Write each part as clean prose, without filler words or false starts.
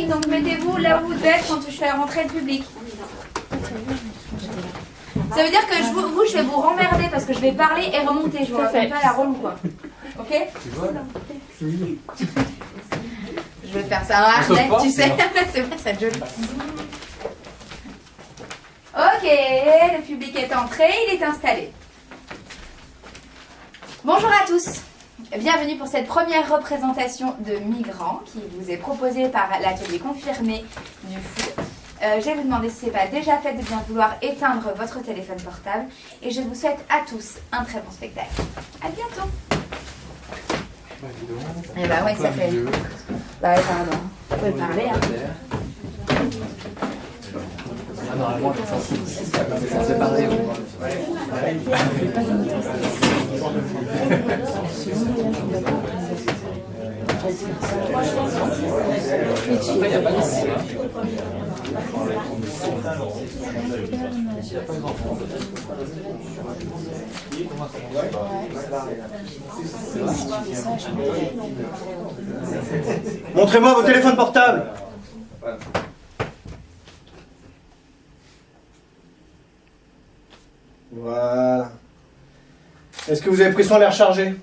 public, donc mettez-vous là où vous devez être quand je fais rentrer le public. Ça veut dire que je vais vous remmerder parce que je vais parler et remonter. Je vous rappelle pas la relou, quoi. Ok? Je vais faire ça en harnais, tu sais. C'est vrai, ça va être joli. Ok, le public est entré, il est installé. Bonjour à tous. Bienvenue pour cette première représentation de Migrants qui vous est proposée par l'atelier confirmé du FOU. Je vais vous demander si ce n'est pas déjà fait de bien vouloir éteindre votre téléphone portable et je vous souhaite à tous un très bon spectacle. À bientôt. Eh bah ouais, ça fait... Bah ouais, pardon. Vous pouvez parler, hein. Ah, normalement, c'est pareil. Montrez-moi vos téléphones portables. Voilà. Est-ce que vous avez pris soin de les recharger?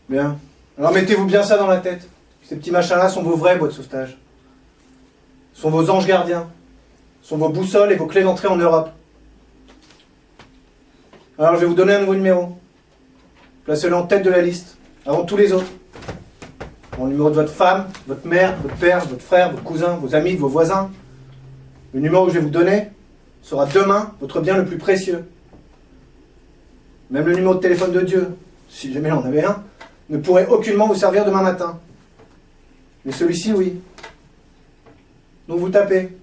Bien. Alors mettez-vous bien ça dans la tête. Ces petits machins-là sont vos vrais boîtes de sauvetage. Sont vos anges gardiens. Sont vos boussoles et vos clés d'entrée en Europe. Alors je vais vous donner un nouveau numéro. Placez-le en tête de la liste, avant tous les autres. Le numéro de votre femme, votre mère, votre père, votre frère, votre cousin, vos amis, vos voisins. Le numéro que je vais vous donner sera demain votre bien le plus précieux. Même le numéro de téléphone de Dieu, si jamais il en avait un, ne pourrait aucunement vous servir demain matin. Mais celui-ci, oui. Donc vous tapez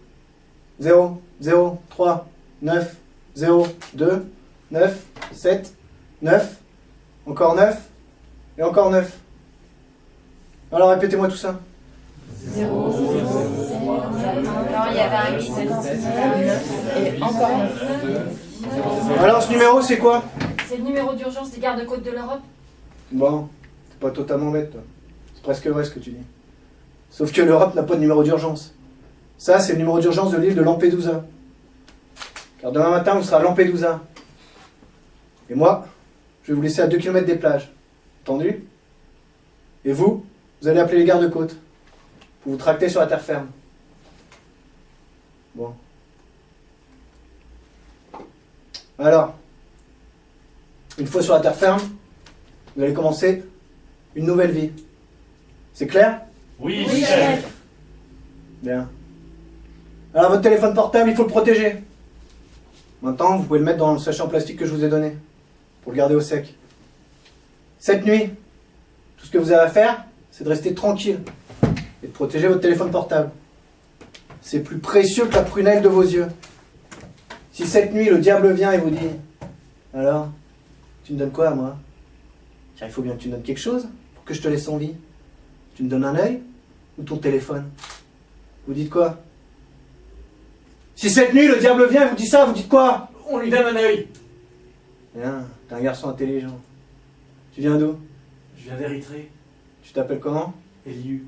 0, 0, 3, 9, 0, 2, 9, 7, 9, encore 9, et encore 9. Alors répétez-moi tout ça. 0, 0, 0, 0. Non, il y avait un 8, 9, et encore 9. Alors ce numéro, c'est quoi? C'est le numéro d'urgence des gardes-côtes de l'Europe. Bon, t'es pas totalement bête, toi. C'est presque vrai ce que tu dis. Sauf que l'Europe n'a pas de numéro d'urgence. Ça, c'est le numéro d'urgence de l'île de Lampedusa. Car demain matin, vous serez à Lampedusa. Et moi, je vais vous laisser à 2 km des plages. Entendu? Et vous allez appeler les gardes-côtes pour vous tracter sur la terre ferme. Bon. Alors, une fois sur la terre ferme, vous allez commencer une nouvelle vie. C'est clair? Oui, chef. Bien. Alors votre téléphone portable, il faut le protéger. Maintenant, vous pouvez le mettre dans le sachet en plastique que je vous ai donné, pour le garder au sec. Cette nuit, tout ce que vous avez à faire, c'est de rester tranquille et de protéger votre téléphone portable. C'est plus précieux que la prunelle de vos yeux. Si cette nuit, le diable vient et vous dit « Alors, tu me donnes quoi à moi? Car il faut bien que tu me donnes quelque chose pour que je te laisse en vie. Tu me donnes un œil ou ton téléphone? » Vous dites quoi? Si cette nuit, le diable vient et vous dit ça, vous dites quoi? On lui donne un œil. Bien, t'es un garçon intelligent. Tu viens d'où? Je viens d'Érythrée. Tu t'appelles comment? Eliu.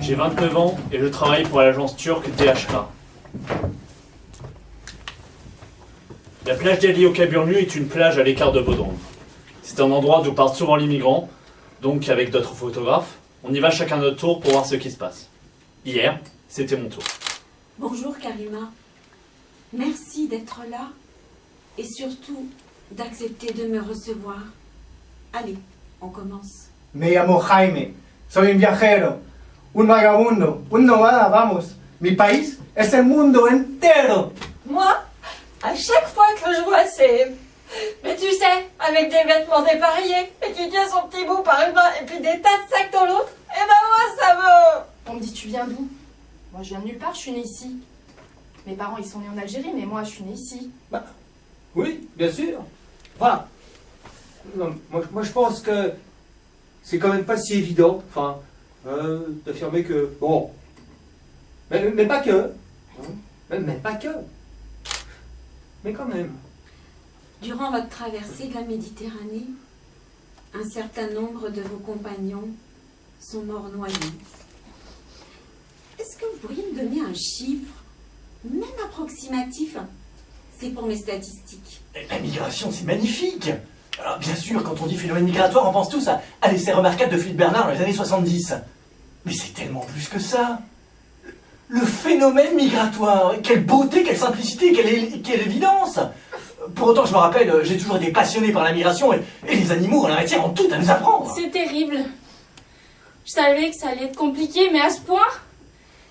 J'ai 29 ans et je travaille pour l'agence turque DHK. La plage d'Ali au Caburnu est une plage à l'écart de Bodrum. C'est un endroit d'où partent souvent les migrants, donc avec d'autres photographes, on y va chacun notre tour pour voir ce qui se passe. Hier, c'était mon tour. Bonjour Karima. Merci d'être là et surtout d'accepter de me recevoir. Allez, on commence. Me llamo Jaime, soy un viajero, un vagabundo, un nómada, vamos. Mi país es el mundo entero. Moi, à chaque fois que je vois ces... Mais tu sais, avec des vêtements dépareillés, et qui tient son petit bout par une main, et puis des tas de sacs dans l'autre, et ben moi, ça me... On me dit, tu viens d'où? Moi, je viens de nulle part, je suis née ici. Mes parents, ils sont nés en Algérie, mais moi, je suis née ici. Bah, oui, bien sûr. Enfin, non, moi je pense que c'est quand même pas si évident, enfin, d'affirmer que, bon, mais pas que, hein, mais pas que, mais quand même. Durant votre traversée de la Méditerranée, un certain nombre de vos compagnons sont morts noyés. Est-ce que vous pourriez me donner un chiffre, même approximatif? C'est pour mes statistiques. La migration, c'est magnifique. Alors, bien sûr, quand on dit phénomène migratoire, on pense tous à l'essai remarquable de Philippe Bernard dans les années 70. Mais c'est tellement plus que ça. Le phénomène migratoire, quelle beauté, quelle simplicité, quelle évidence. Pour autant, je me rappelle, j'ai toujours été passionné par la migration et les animaux en la matière ont tout à nous apprendre. C'est terrible. Je savais que ça allait être compliqué, mais à ce point,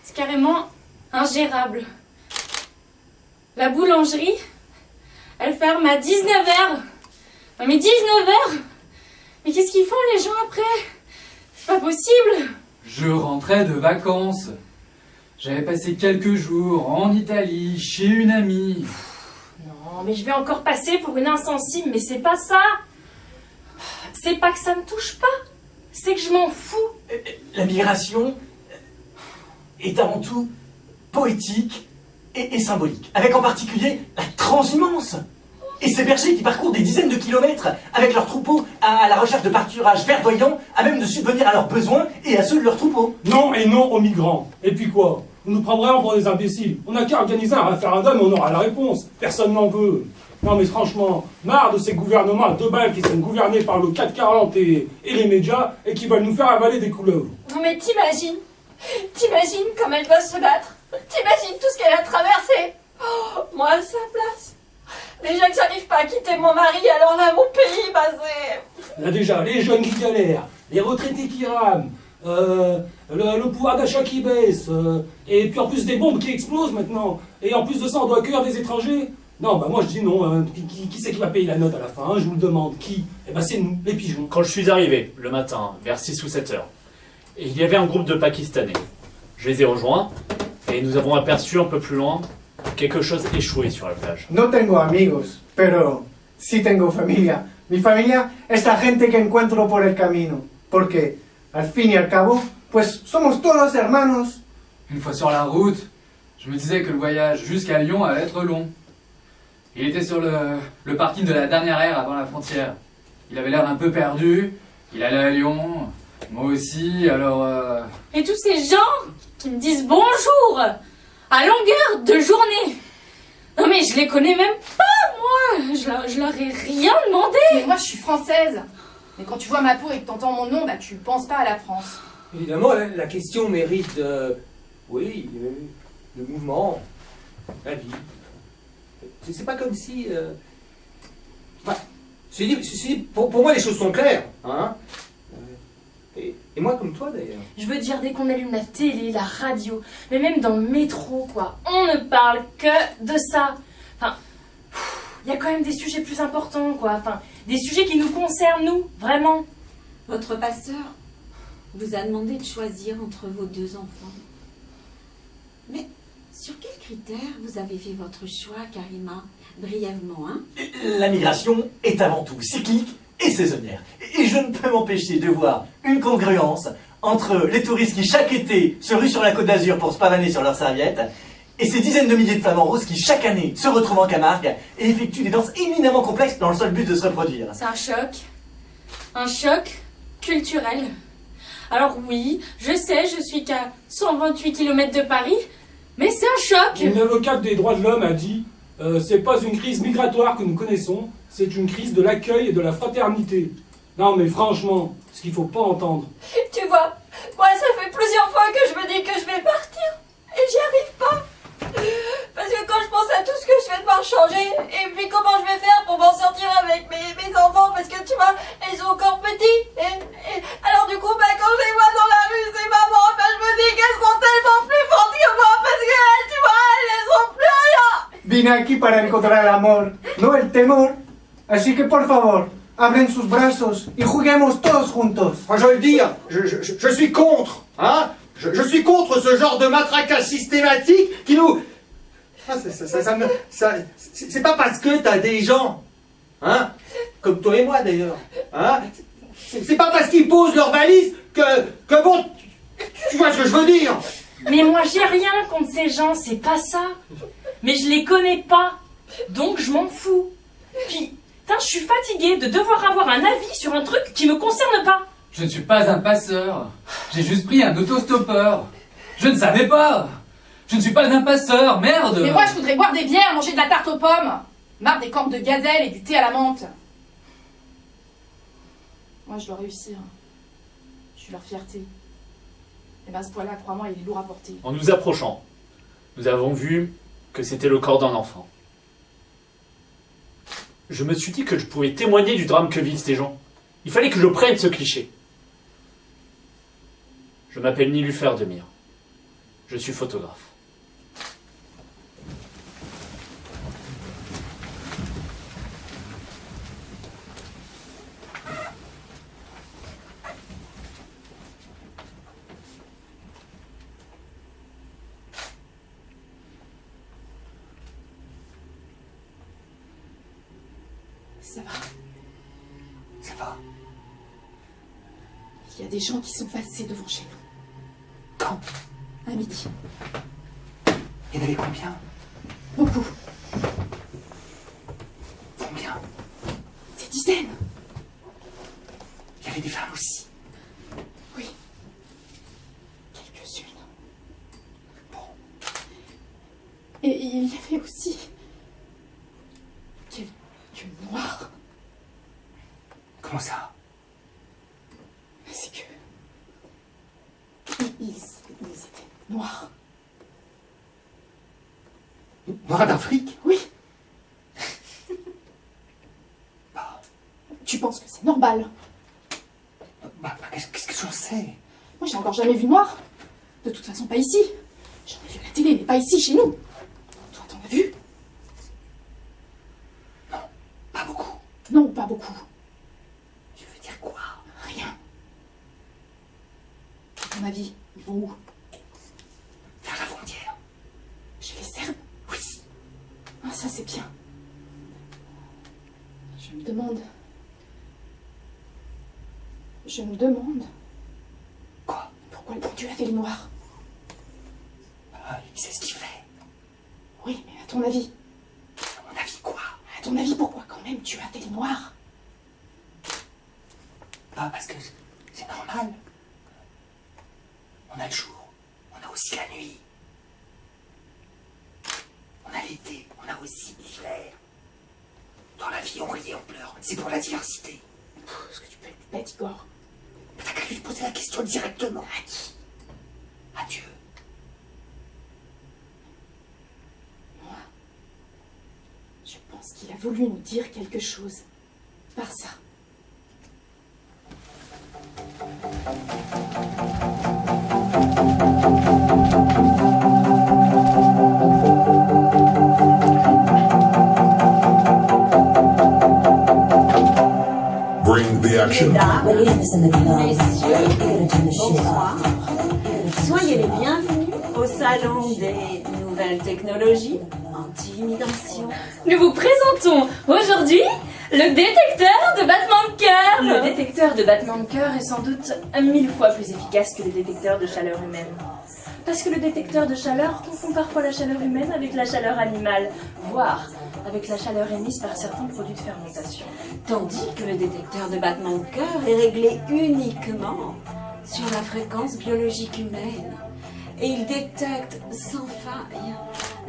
c'est carrément ingérable. La boulangerie, elle ferme à 19h. Non mais 19h. Mais qu'est-ce qu'ils font les gens après? C'est pas possible. Je rentrais de vacances. J'avais passé quelques jours en Italie, chez une amie. Non, mais je vais encore passer pour une insensible, mais c'est pas ça. C'est pas que ça me touche pas, c'est que je m'en fous. La migration est avant tout poétique et symbolique, avec en particulier la transhumance. Et ces bergers qui parcourent des dizaines de kilomètres avec leurs troupeaux à la recherche de pâturages verdoyants, à même de subvenir à leurs besoins et à ceux de leurs troupeaux. Non et non aux migrants. Et puis quoi? On nous prend vraiment pour des imbéciles. On n'a qu'à organiser un référendum et on aura la réponse. Personne n'en veut. Non mais franchement, marre de ces gouvernements à deux balles qui sont gouvernés par le 440 et les médias et qui veulent nous faire avaler des couleuvres. Non mais t'imagines comme elle doit se battre. T'imagines tout ce qu'elle a traversé. Oh, moi à sa place. Déjà que j'arrive pas à quitter mon mari, alors là mon pays, bah c'est... Là déjà, les jeunes qui galèrent, les retraités qui rament, le pouvoir d'achat qui baisse, et puis en plus des bombes qui explosent maintenant, et en plus de ça on doit accueillir des étrangers. Non, bah moi je dis non, hein. Qui c'est qui va payer la note à la fin, hein, je vous le demande, qui? Eh ben c'est nous, les pigeons. Quand je suis arrivé, le matin, vers 6 ou 7 heures, et il y avait un groupe de Pakistanais. Je les ai rejoints, et nous avons aperçu un peu plus loin quelque chose échoué sur la plage. No tengo amigos, pero sí tengo familia. Mi familia es la gente que encuentro por el camino, porque al fin y al cabo, pues somos todos hermanos. Une fois sur la route, je me disais que le voyage jusqu'à Lyon allait être long. Il était sur le parking de la dernière aire avant la frontière. Il avait l'air un peu perdu, il allait à Lyon, moi aussi, alors... Et tous ces gens qui me disent bonjour à longueur de journée. Non mais je les connais même pas, moi. Je leur ai rien demandé. Mais moi, je suis française. Mais quand tu vois ma peau et que t'entends mon nom, bah tu penses pas à la France. Évidemment, la question mérite, oui, le mouvement, la vie. C'est pas comme si... Enfin, pour moi, les choses sont claires. Hein. Et moi, comme toi, d'ailleurs. Je veux dire, dès qu'on allume la télé, la radio, mais même dans le métro, quoi, on ne parle que de ça. Enfin, il y a quand même des sujets plus importants, quoi. Enfin, des sujets qui nous concernent, nous, vraiment. Votre passeur vous a demandé de choisir entre vos deux enfants. Mais sur quels critères vous avez fait votre choix, Karima? Brièvement, hein? La migration est avant tout cyclique et saisonnière. Et je ne peux m'empêcher de voir une congruence entre les touristes qui chaque été se ruent sur la Côte d'Azur pour se pavaner sur leurs serviettes et ces dizaines de milliers de flamants roses qui chaque année se retrouvent en Camargue et effectuent des danses éminemment complexes dans le seul but de se reproduire. C'est un choc culturel. Alors oui, je sais, je suis qu'à 128 km de Paris, mais c'est un choc. Une avocate des droits de l'homme a dit c'est pas une crise migratoire que nous connaissons, c'est une crise de l'accueil et de la fraternité. Non mais franchement, ce qu'il faut pas entendre. Tu vois, moi ça fait plusieurs fois que je me dis que je vais partir et j'y arrive pas. Parce que quand je pense à tout ce que je vais devoir changer, et puis comment je vais faire pour m'en sortir avec mes enfants, parce que tu vois, ils sont encore petits. Alors du coup, quand je les vois dans la rue, c'est maman, je me dis qu'elles seront tellement plus fortes que moi, parce qu'elles, tu vois, elles ont plus rien. Vine aquí para encontrar el amor, no el temor. Así que por favor, abren sus brazos y juguemos todos juntos. Moi, je veux le dire, je suis contre, hein. Je suis contre ce genre de matraquage systématique qui nous... Ah, c'est pas parce que t'as des gens, hein, comme toi et moi d'ailleurs, hein, c'est pas parce qu'ils posent leurs valises que bon, tu vois ce que je veux dire. Mais moi j'ai rien contre ces gens, c'est pas ça. Mais je les connais pas, donc je m'en fous. Puis, je suis fatiguée de devoir avoir un avis sur un truc qui me concerne pas. Je ne suis pas un passeur. J'ai juste pris un autostoppeur. Je ne savais pas. Je ne suis pas un passeur, merde. Mais moi, je voudrais boire des bières, manger de la tarte aux pommes. Marre des cornes de gazelle et du thé à la menthe. Moi, je dois réussir. Je suis leur fierté. Et ben, ce poids-là, crois-moi, il est lourd à porter. En nous approchant, nous avons vu que c'était le corps d'un enfant. Je me suis dit que je pouvais témoigner du drame que vivent ces gens. Il fallait que je prenne ce cliché. Je m'appelle Nilufer Demir. Je suis photographe. Ça va. Ça va. Il y a des gens qui sont passés devant chez nous. Quand? À midi. Il y en avait combien? Beaucoup. Combien? Des dizaines. Il y avait des femmes aussi. Oui. Quelques-unes. Bon. Et il y avait aussi... quelques noirs. Comment ça? C'est que... Ils étaient noirs. Noirs d'Afrique? Oui. Tu penses que c'est normal? Qu'est-ce que j'en sais? Moi, j'ai encore jamais vu noir. De toute façon, pas ici. J'en ai vu à la télé, mais pas ici, chez nous. Toi, t'en as vu? Non, pas beaucoup. Non, pas beaucoup. Tu veux dire quoi? Rien. À ton avis, ils vont où? Vers la frontière. Chez les Serbes? Oui. Ah, ça, c'est bien. Je me demande... Quoi? Pourquoi le bon Dieu a fait les noirs? Il sait ce qu'il fait. Oui, mais à ton avis? À mon avis, quoi? À ton avis, pourquoi quand même Dieu a fait les noirs? Parce que c'est normal. On a le jour, on a aussi la nuit. On a l'été, on a aussi l'hiver. Dans la vie, on rit et on pleure. C'est pour la diversité. Est-ce que tu peux être bête, Igor? Mais t'as qu'à lui poser la question directement. À qui? À Dieu. Moi, je pense qu'il a voulu nous dire quelque chose. Par ça. Bring the action. Bonsoir. Soyez les bienvenus au salon des nouvelles technologies anti-immigration. Nous vous présentons aujourd'hui le détecteur de battement de cœur. Le détecteur de battement de cœur est sans doute 1000 fois plus efficace que le détecteur de chaleur humaine. Parce que le détecteur de chaleur confond parfois la chaleur humaine avec la chaleur animale, voire avec la chaleur émise par certains produits de fermentation. Tandis que le détecteur de battement de cœur est réglé uniquement sur la fréquence biologique humaine et il détecte sans faille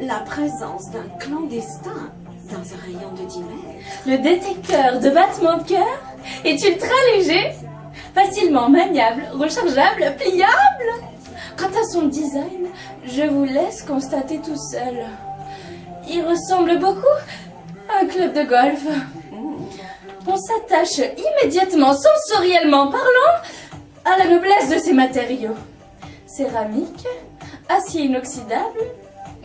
la présence d'un clandestin dans un rayon de 10 mètres. Le détecteur de battement de cœur est ultra léger, facilement maniable, rechargeable, pliable. Quant à son design, je vous laisse constater tout seul. Il ressemble beaucoup à un club de golf. On s'attache immédiatement, sensoriellement parlant, à la noblesse de ses matériaux. Céramique, acier inoxydable,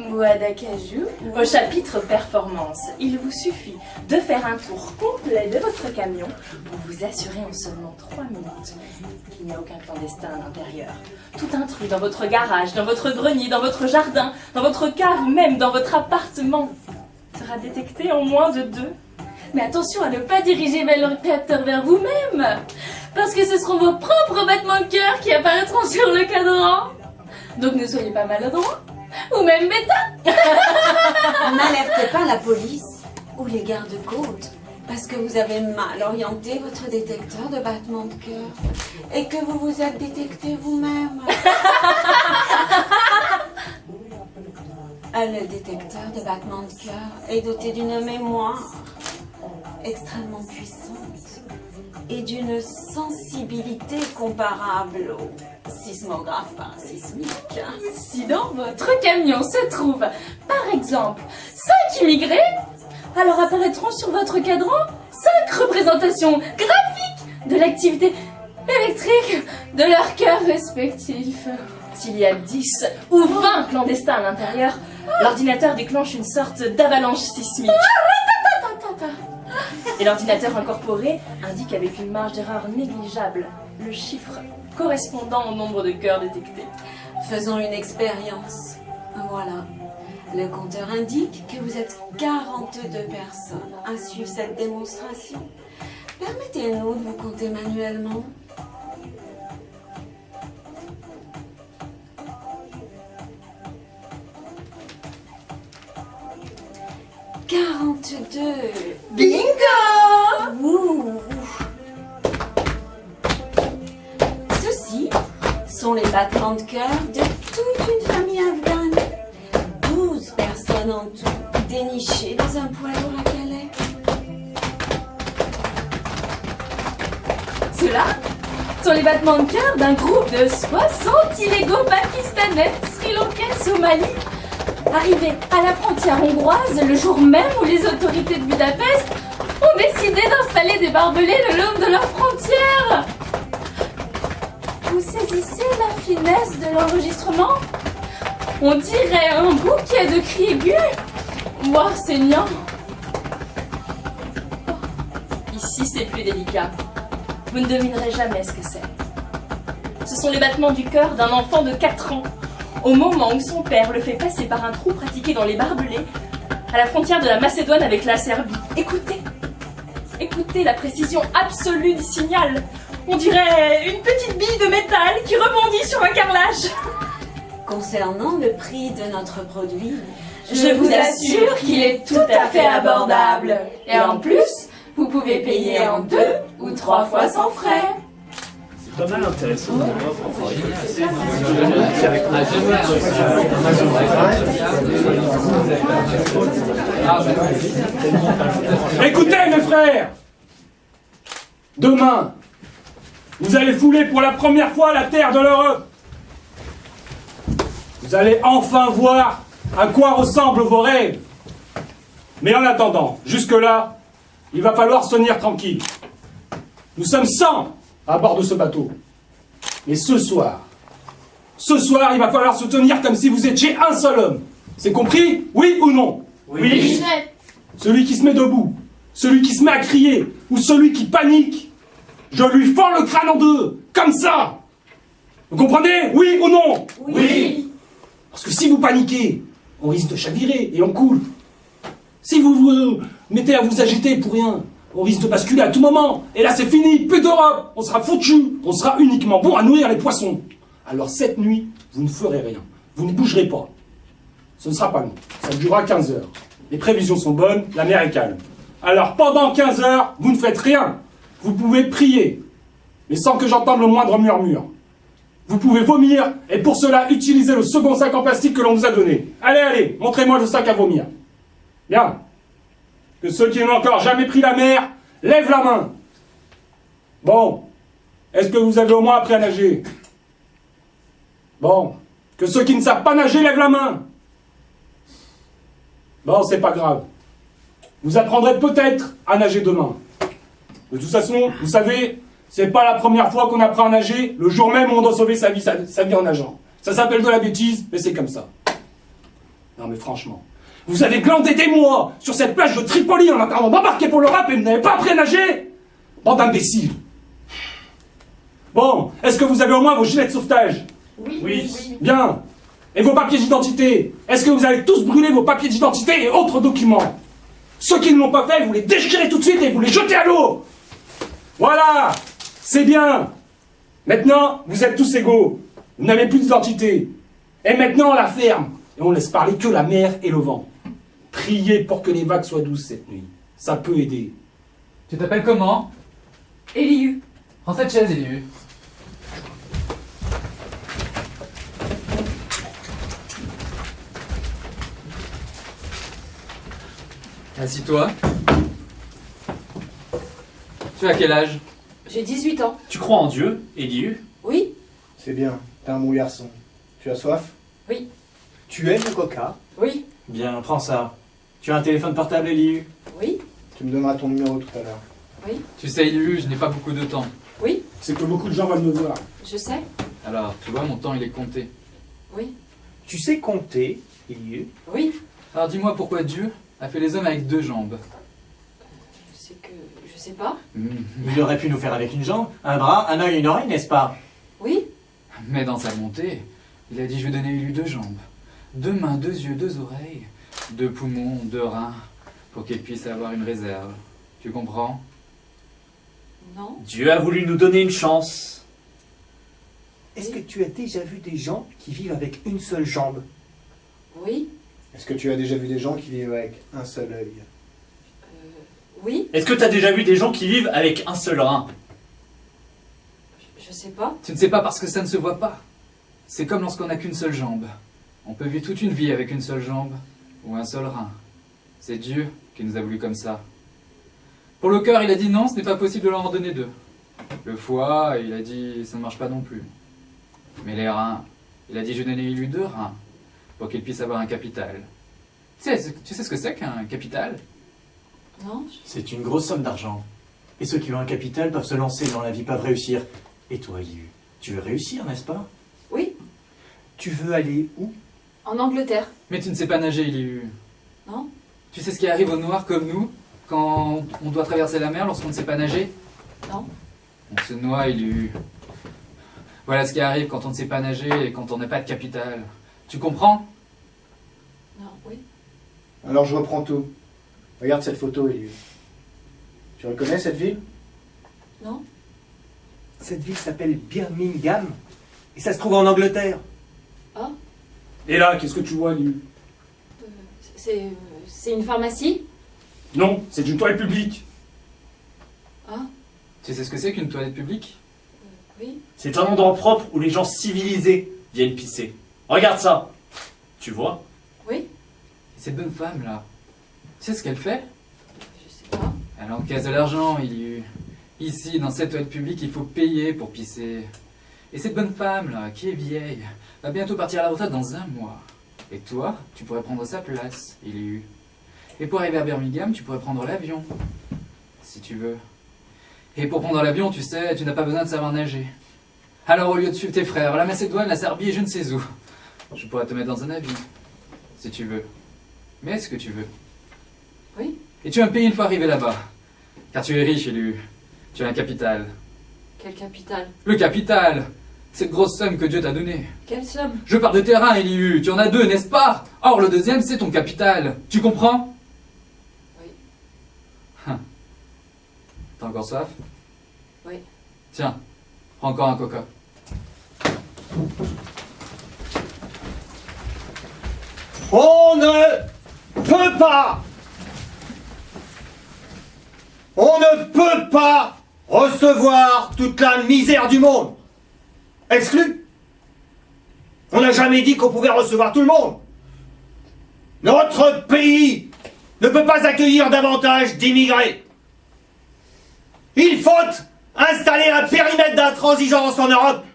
bois d'acajou. Au chapitre performance, il vous suffit de faire un tour complet de votre camion pour vous assurer en seulement 3 minutes qu'il n'y a aucun clandestin à l'intérieur. Tout intrus dans votre garage, dans votre grenier, dans votre jardin, dans votre cave ou même dans votre appartement sera détecté en moins de 2. Mais attention à ne pas diriger le capteur vers vous-même, parce que ce seront vos propres battements de cœur qui apparaîtront sur le cadran. Donc ne soyez pas maladroits, ou même bêta. N'alertez pas la police ou les gardes-côtes, parce que vous avez mal orienté votre détecteur de battement de cœur et que vous vous êtes détecté vous-même. Le détecteur de battement de cœur est doté d'une mémoire extrêmement puissante et d'une sensibilité comparable au sismographe parasismique. Si dans votre camion se trouve, par exemple, 5 immigrés, alors apparaîtront sur votre cadran 5 représentations graphiques de l'activité électrique de leurs cœurs respectifs. S'il y a 10 ou 20 clandestins à l'intérieur, l'ordinateur déclenche une sorte d'avalanche sismique. Et l'ordinateur incorporé indique avec une marge d'erreur négligeable le chiffre correspondant au nombre de cœurs détectés. Faisons une expérience. Voilà. Le compteur indique que vous êtes 42 personnes à suivre cette démonstration. Permettez-nous de vous compter manuellement. « 42 ! Bingo ! Ouh. Ceux-ci sont les battements de cœur de toute une famille afghane. 12 personnes en tout, dénichées dans un poids lourd à Calais. Ceux-là sont les battements de cœur d'un groupe de 60 illégaux pakistanais, sri-lankais, Somalie, arrivés à la frontière hongroise le jour même où les autorités de Budapest ont décidé d'installer des barbelés le long de leurs frontières. Vous saisissez la finesse de l'enregistrement? On dirait un bouquet de cris aigus, voire saignants. Ici, c'est plus délicat. Vous ne devinerez jamais ce que c'est. Ce sont les battements du cœur d'un enfant de 4 ans, au moment où son père le fait passer par un trou pratiqué dans les barbelés, à la frontière de la Macédoine avec la Serbie. Écoutez, écoutez la précision absolue du signal. On dirait une petite bille de métal qui rebondit sur un carrelage. Concernant le prix de notre produit, je vous assure qu'il est tout à fait abordable. Et en plus, vous pouvez payer en 2 ou 3 fois sans frais. C'est pas mal intéressant. Écoutez mes frères, demain, vous allez fouler pour la première fois la terre de l'Europe. Vous allez enfin voir à quoi ressemblent vos rêves. Mais en attendant, jusque-là, il va falloir se tenir tranquille. Nous sommes 100 à bord de ce bateau. Mais ce soir, il va falloir se tenir comme si vous étiez un seul homme. C'est compris? Oui ou non? Oui. Celui qui se met debout, celui qui se met à crier, ou celui qui panique, je lui fends le crâne en 2, comme ça. Vous comprenez? Oui ou non? Oui. Parce que si vous paniquez, on risque de chavirer et on coule. Si vous vous mettez à vous agiter pour rien, on risque de basculer à tout moment. Et là c'est fini, plus d'Europe, on sera foutu. On sera uniquement bon à nourrir les poissons. Alors cette nuit, vous ne ferez rien. Vous ne bougerez pas. Ce ne sera pas long. Ça durera 15 heures. Les prévisions sont bonnes, la mer est calme. Alors pendant 15 heures, vous ne faites rien. Vous pouvez prier, mais sans que j'entende le moindre murmure. Vous pouvez vomir, et pour cela, utilisez le second sac en plastique que l'on vous a donné. Allez, allez, montrez-moi le sac à vomir. Bien. Que ceux qui n'ont encore jamais pris la mer, lèvent la main. Bon. Est-ce que vous avez au moins appris à nager? Bon. Que ceux qui ne savent pas nager, lèvent la main. Bon, c'est pas grave. Vous apprendrez peut-être à nager demain. De toute façon, vous savez, c'est pas la première fois qu'on apprend à nager, le jour même où on doit sauver sa vie en nageant. Ça s'appelle de la bêtise, mais c'est comme ça. Non mais franchement, vous avez glandé des mois sur cette plage de Tripoli en attendant d'embarquer pour l'Europe et vous n'avez pas appris à nager? Bande d'imbéciles. Bon, est-ce que vous avez au moins vos gilets de sauvetage? Oui. Bien. Et vos papiers d'identité? Est-ce que vous allez tous brûler vos papiers d'identité et autres documents? Ceux qui ne l'ont pas fait, vous les déchirez tout de suite et vous les jetez à l'eau. Voilà. C'est bien. Maintenant, vous êtes tous égaux. Vous n'avez plus d'identité. Et maintenant, on la ferme. Et on laisse parler que la mer et le vent. Priez pour que les vagues soient douces cette nuit. Ça peut aider. Tu t'appelles comment? Elihu. Prends cette chaise, Elihu. Assis-toi. Tu as quel âge? J'ai 18 ans. Tu crois en Dieu, Elihu? Oui. C'est bien, t'es un bon garçon. Tu as soif? Oui. Tu aimes le coca? Oui. Bien, prends ça. Tu as un téléphone portable, Elihu? Oui. Tu me donneras ton numéro tout à l'heure. Oui. Tu sais, Elihu, je n'ai pas beaucoup de temps. Oui. C'est que beaucoup de gens veulent me voir. Je sais. Alors, tu vois, mon temps, il est compté. Oui. Tu sais compter, Elihu? Oui. Alors, dis-moi pourquoi Dieu a fait les hommes avec 2 jambes. C'est que... je sais pas. Il aurait pu nous faire avec une jambe, un bras, un œil et une oreille, n'est-ce pas? Oui. Mais dans sa montée, il a dit, je vais donner à Elihu 2 jambes, 2 mains, 2 yeux, 2 oreilles, 2 poumons, 2 reins, pour qu'il puisse avoir une réserve. Tu comprends? Non. Dieu a voulu nous donner une chance. Est-ce que tu as déjà vu des gens qui vivent avec une seule jambe? Oui. Est-ce que tu as déjà vu des gens qui vivent avec un seul œil? Oui. Est-ce que tu as déjà vu des gens qui vivent avec un seul rein? Je sais pas. Tu ne sais pas parce que ça ne se voit pas. C'est comme lorsqu'on n'a qu'une seule jambe. On peut vivre toute une vie avec une seule jambe ou un seul rein. C'est Dieu qui nous a voulu comme ça. Pour le cœur, il a dit non, ce n'est pas possible de leur en donner 2. Le foie, il a dit ça ne marche pas non plus. Mais les reins, il a dit je donnais lui 2 reins pour qu'il puisse avoir un capital. Tu sais ce que c'est qu'un capital? Non. C'est une grosse somme d'argent. Et ceux qui ont un capital peuvent se lancer dans la vie, peuvent réussir. Et toi, Elihu, tu veux réussir, n'est-ce pas? Oui. Tu veux aller où? En Angleterre. Mais tu ne sais pas nager, Elihu. Non. Tu sais ce qui arrive aux noirs comme nous quand on doit traverser la mer lorsqu'on ne sait pas nager? Non. On se noie, Elihu. Voilà ce qui arrive quand on ne sait pas nager et quand on n'a pas de capital. Tu comprends? Non. Oui. Alors je reprends tout. Regarde cette photo, Elihu. Tu reconnais cette ville? Non. Cette ville s'appelle Birmingham et ça se trouve en Angleterre. Ah. Et là, qu'est-ce que tu vois, Elihu? C'est une pharmacie? Non, c'est une toilette publique. Ah. Tu sais ce que c'est qu'une toilette publique? Oui. C'est un endroit propre où les gens civilisés viennent pisser. Regarde ça. Tu vois? Oui. Et cette bonne femme là, tu sais ce qu'elle fait? Je sais pas. Elle encaisse de l'argent, Elihu. Ici, dans cette toilette publique, il faut payer pour pisser. Et cette bonne femme là, qui est vieille, va bientôt partir à la retraite dans 1 mois. Et toi, tu pourrais prendre sa place, Elihu. Et pour arriver à Birmingham, tu pourrais prendre l'avion. Si tu veux. Et pour prendre l'avion, tu sais, tu n'as pas besoin de savoir nager. Alors au lieu de suivre tes frères, la Macédoine, la Serbie et je ne sais où, je pourrais te mettre dans un avion. Si tu veux. Mais est-ce que tu veux? Oui. Et tu vas me payer une fois arrivé là-bas. Car tu es riche, Elihu. Tu as un capital. Quel capital? Le capital! Cette grosse somme que Dieu t'a donnée. Quelle somme? Je parle de terrain, Elihu. Tu en as 2, n'est-ce pas? Or, le 2e, c'est ton capital. Tu comprends? Oui. T'as encore soif? Oui. Tiens, prends encore un coca. On ne peut pas! On ne peut pas recevoir toute la misère du monde! Exclu! On n'a jamais dit qu'on pouvait recevoir tout le monde. Notre pays ne peut pas accueillir davantage d'immigrés. Il faut installer un périmètre d'intransigeance en Europe.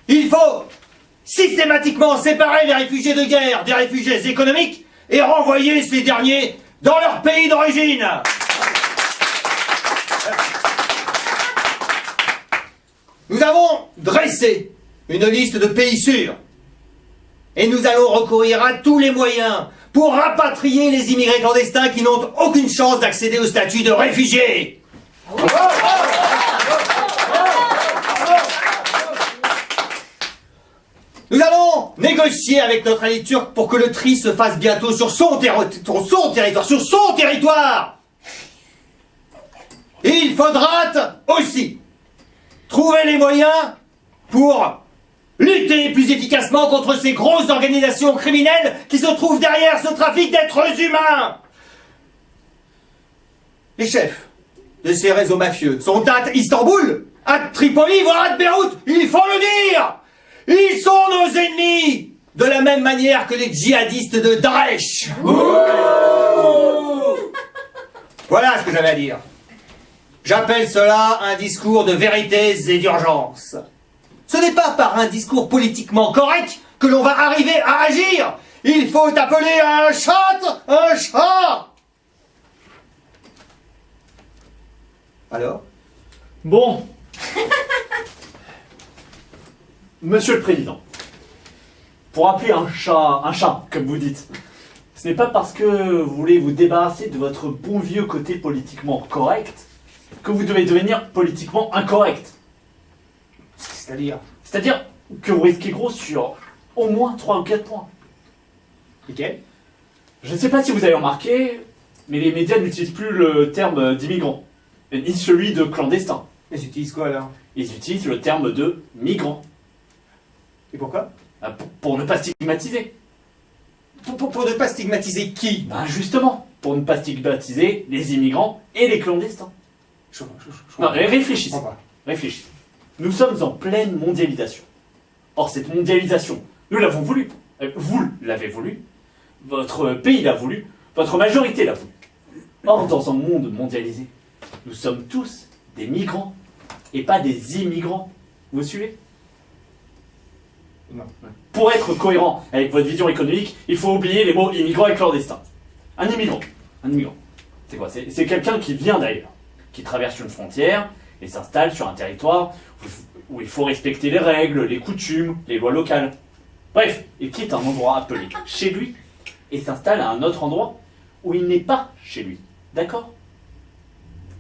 Il faut systématiquement séparer les réfugiés de guerre des réfugiés économiques et renvoyer ces derniers dans leur pays d'origine. Nous avons dressé une liste de pays sûrs et nous allons recourir à tous les moyens pour rapatrier les immigrés clandestins qui n'ont aucune chance d'accéder au statut de réfugiés. Nous allons négocier avec notre allié turc pour que le tri se fasse bientôt sur son territoire. Il faudra aussi trouver les moyens pour lutter plus efficacement contre ces grosses organisations criminelles qui se trouvent derrière ce trafic d'êtres humains. Les chefs de ces réseaux mafieux sont à Istanbul, à Tripoli, voire à Beyrouth. Il faut le dire. Ils sont nos ennemis, de la même manière que les djihadistes de Daesh. Voilà ce que j'avais à dire. J'appelle cela un discours de vérités et d'urgence. Ce n'est pas par un discours politiquement correct que l'on va arriver à agir. Il faut appeler un chat un chat. Alors ? Bon. Monsieur le Président, pour appeler un chat, comme vous dites, ce n'est pas parce que vous voulez vous débarrasser de votre bon vieux côté politiquement correct que vous devez devenir politiquement incorrect. C'est-à-dire que vous risquez gros sur au moins 3 ou 4 points. Lesquels ? Je ne sais pas si vous avez remarqué, mais les médias n'utilisent plus le terme d'immigrant, ni celui de clandestin. Ils utilisent quoi alors ? Ils utilisent le terme de migrant. Et pourquoi ? Pour ne pas stigmatiser. Pour ne pas stigmatiser qui ? Ben justement, pour ne pas stigmatiser les immigrants et les clandestins. Non, réfléchissez. Réfléchissez. Nous sommes en pleine mondialisation. Or, cette mondialisation, nous l'avons voulu. Vous l'avez voulu. Votre pays l'a voulu. Votre majorité l'a voulu. Or, dans un monde mondialisé, nous sommes tous des migrants et pas des immigrants. Vous suivez ? Non. Pour être cohérent avec votre vision économique, il faut oublier les mots immigrant et clandestin. Un immigrant, c'est quoi ? C'est quelqu'un qui vient d'ailleurs, qui traverse une frontière et s'installe sur un territoire où il faut respecter les règles, les coutumes, les lois locales. Bref, il quitte un endroit appelé chez lui et s'installe à un autre endroit où il n'est pas chez lui. D'accord ?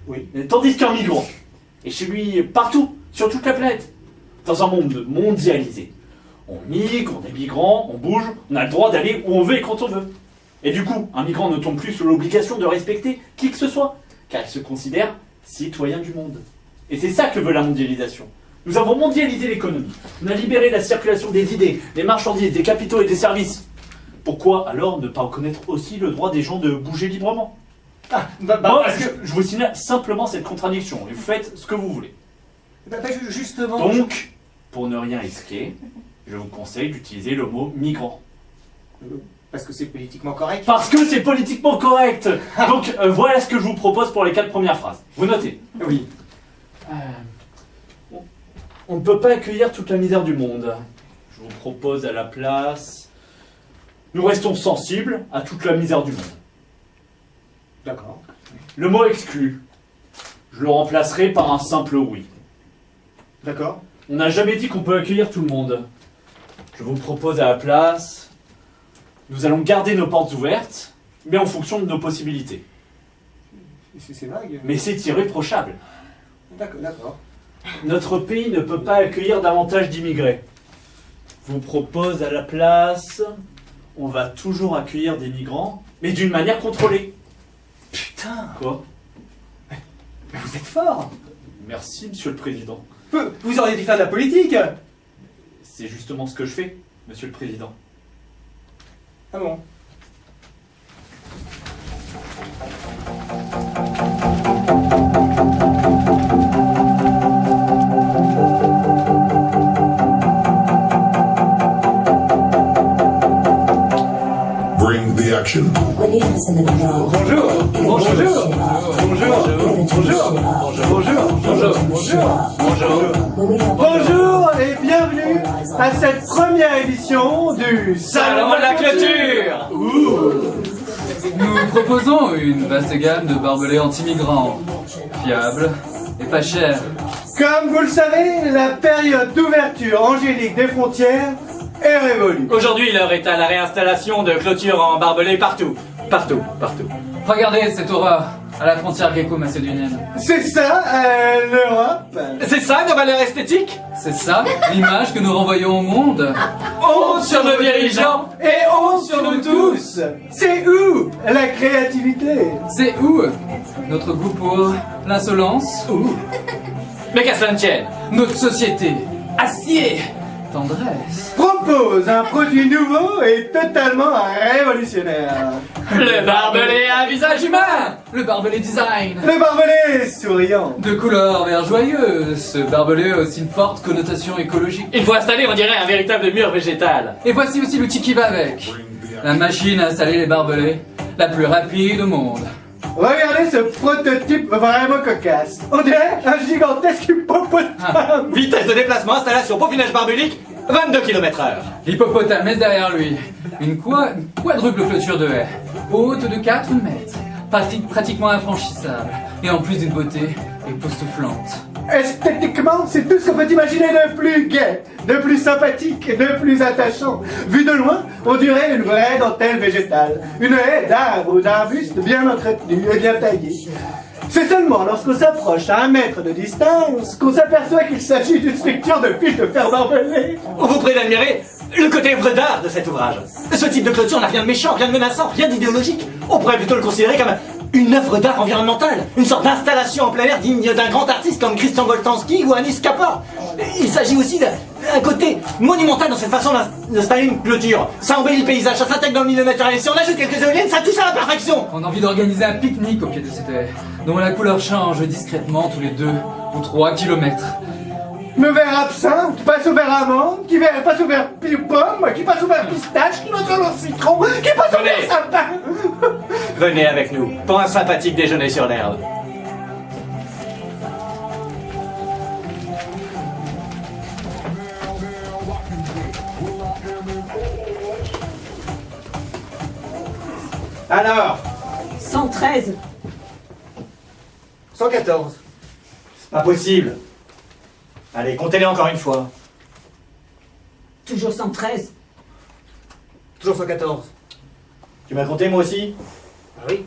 Oui. Tandis qu'un migrant est chez lui partout, sur toute la planète. Dans un monde mondialisé, on migre, on est migrant, on bouge, on a le droit d'aller où on veut et quand on veut. Et du coup, un migrant ne tombe plus sous l'obligation de respecter qui que ce soit, car il se considère citoyen du monde. Et c'est ça que veut la mondialisation. Nous avons mondialisé l'économie, on a libéré la circulation des idées, des marchandises, des capitaux et des services. Pourquoi alors ne pas reconnaître aussi le droit des gens de bouger librement ? Je vous signale simplement cette contradiction, et vous faites ce que vous voulez. Justement... Donc, pour ne rien risquer, je vous conseille d'utiliser le mot migrant. Parce que c'est politiquement correct ? Parce que c'est politiquement correct. Donc, voilà ce que je vous propose pour les 4 premières phrases. Vous notez ? Oui. On ne peut pas accueillir toute la misère du monde. Je vous propose à la place... Nous restons sensibles à toute la misère du monde. D'accord. Le mot exclu, je le remplacerai par un simple oui. D'accord. On n'a jamais dit qu'on peut accueillir tout le monde. Je vous propose à la place... Nous allons garder nos portes ouvertes, mais en fonction de nos possibilités. C'est vague. Mais c'est irréprochable. D'accord. Notre pays ne peut pas accueillir davantage d'immigrés. Je vous propose à la place... On va toujours accueillir des migrants, mais d'une manière contrôlée. Putain. Quoi ? Mais vous êtes fort. Merci, Monsieur le Président. Vous auriez dû faire de la politique. C'est justement ce que je fais, Monsieur le Président. Ah bon ? action. Bonjour, bonjour, bonjour, bonjour et bienvenue à cette première édition du Salon de la clôture. Nous proposons une vaste gamme de barbelés anti-migrants, fiables et pas chers. Comme vous le savez, la période d'ouverture angélique des frontières est révolue. Aujourd'hui, l'heure est à la réinstallation de clôtures en barbelés partout. Partout. Regardez cette aura à la frontière gréco-macédonienne. C'est ça, l'Europe. C'est ça nos valeurs esthétiques? C'est ça, l'image que nous renvoyons au monde. Honte sur nos dirigeants Et honte sur nous tous. C'est où la créativité? C'est où notre goût pour l'insolence? Mais qu'à cela ne tienne. Notre société, acier, tendresse. Propose un produit nouveau et totalement révolutionnaire. Le barbelé à visage humain. Le barbelé design. Le barbelé souriant. De couleur vert joyeux, ce barbelé a aussi une forte connotation écologique. Il faut installer, on dirait, un véritable mur végétal. Et voici aussi l'outil qui va avec. La machine à installer les barbelés, la plus rapide au monde. Regardez ce prototype vraiment cocasse. On dirait un gigantesque hippopotame. Vitesse de déplacement, installation, peaufinage barbelique, 22 km/h. L'hippopotame est derrière lui. Une quadruple clôture de haies, haute de 4 mètres, pratiquement infranchissable, et en plus d'une beauté époustouflante. Esthétiquement, c'est tout ce qu'on peut imaginer de plus gai, de plus sympathique, de plus attachant. Vu de loin, on dirait une vraie dentelle végétale. Une haie d'arbres ou d'arbustes bien entretenue et bien taillée. C'est seulement lorsqu'on s'approche à 1 mètre de distance qu'on s'aperçoit qu'il s'agit d'une structure de fil de fer barbelé. On vous prie d'admirer le côté œuvre d'art de cet ouvrage. Ce type de clôture n'a rien de méchant, rien de menaçant, rien d'idéologique. On pourrait plutôt le considérer comme une œuvre d'art environnementale, une sorte d'installation en plein air digne d'un grand artiste comme Christian Boltanski ou Anis Kapor. Il s'agit aussi d'un côté monumental dans cette façon d'installer une clôture. Ça embellit le paysage, ça s'intègre dans le milieu naturel. Si on ajoute quelques éoliennes, ça touche à la perfection. On a envie d'organiser un pique-nique au pied de cette haie, dont la couleur change discrètement tous les 2 ou 3 kilomètres. Le verre absinthe qui passe au verre amande, qui passe au verre pomme, qui passe au verre pistache, qui passe au verre citron, qui passe au verre sapin. Venez avec nous pour un sympathique déjeuner sur l'herbe. Alors, 113. 114. C'est pas possible. Allez, comptez-les encore une fois. Toujours 113. Toujours 114. Tu m'as compté moi aussi? Ah oui.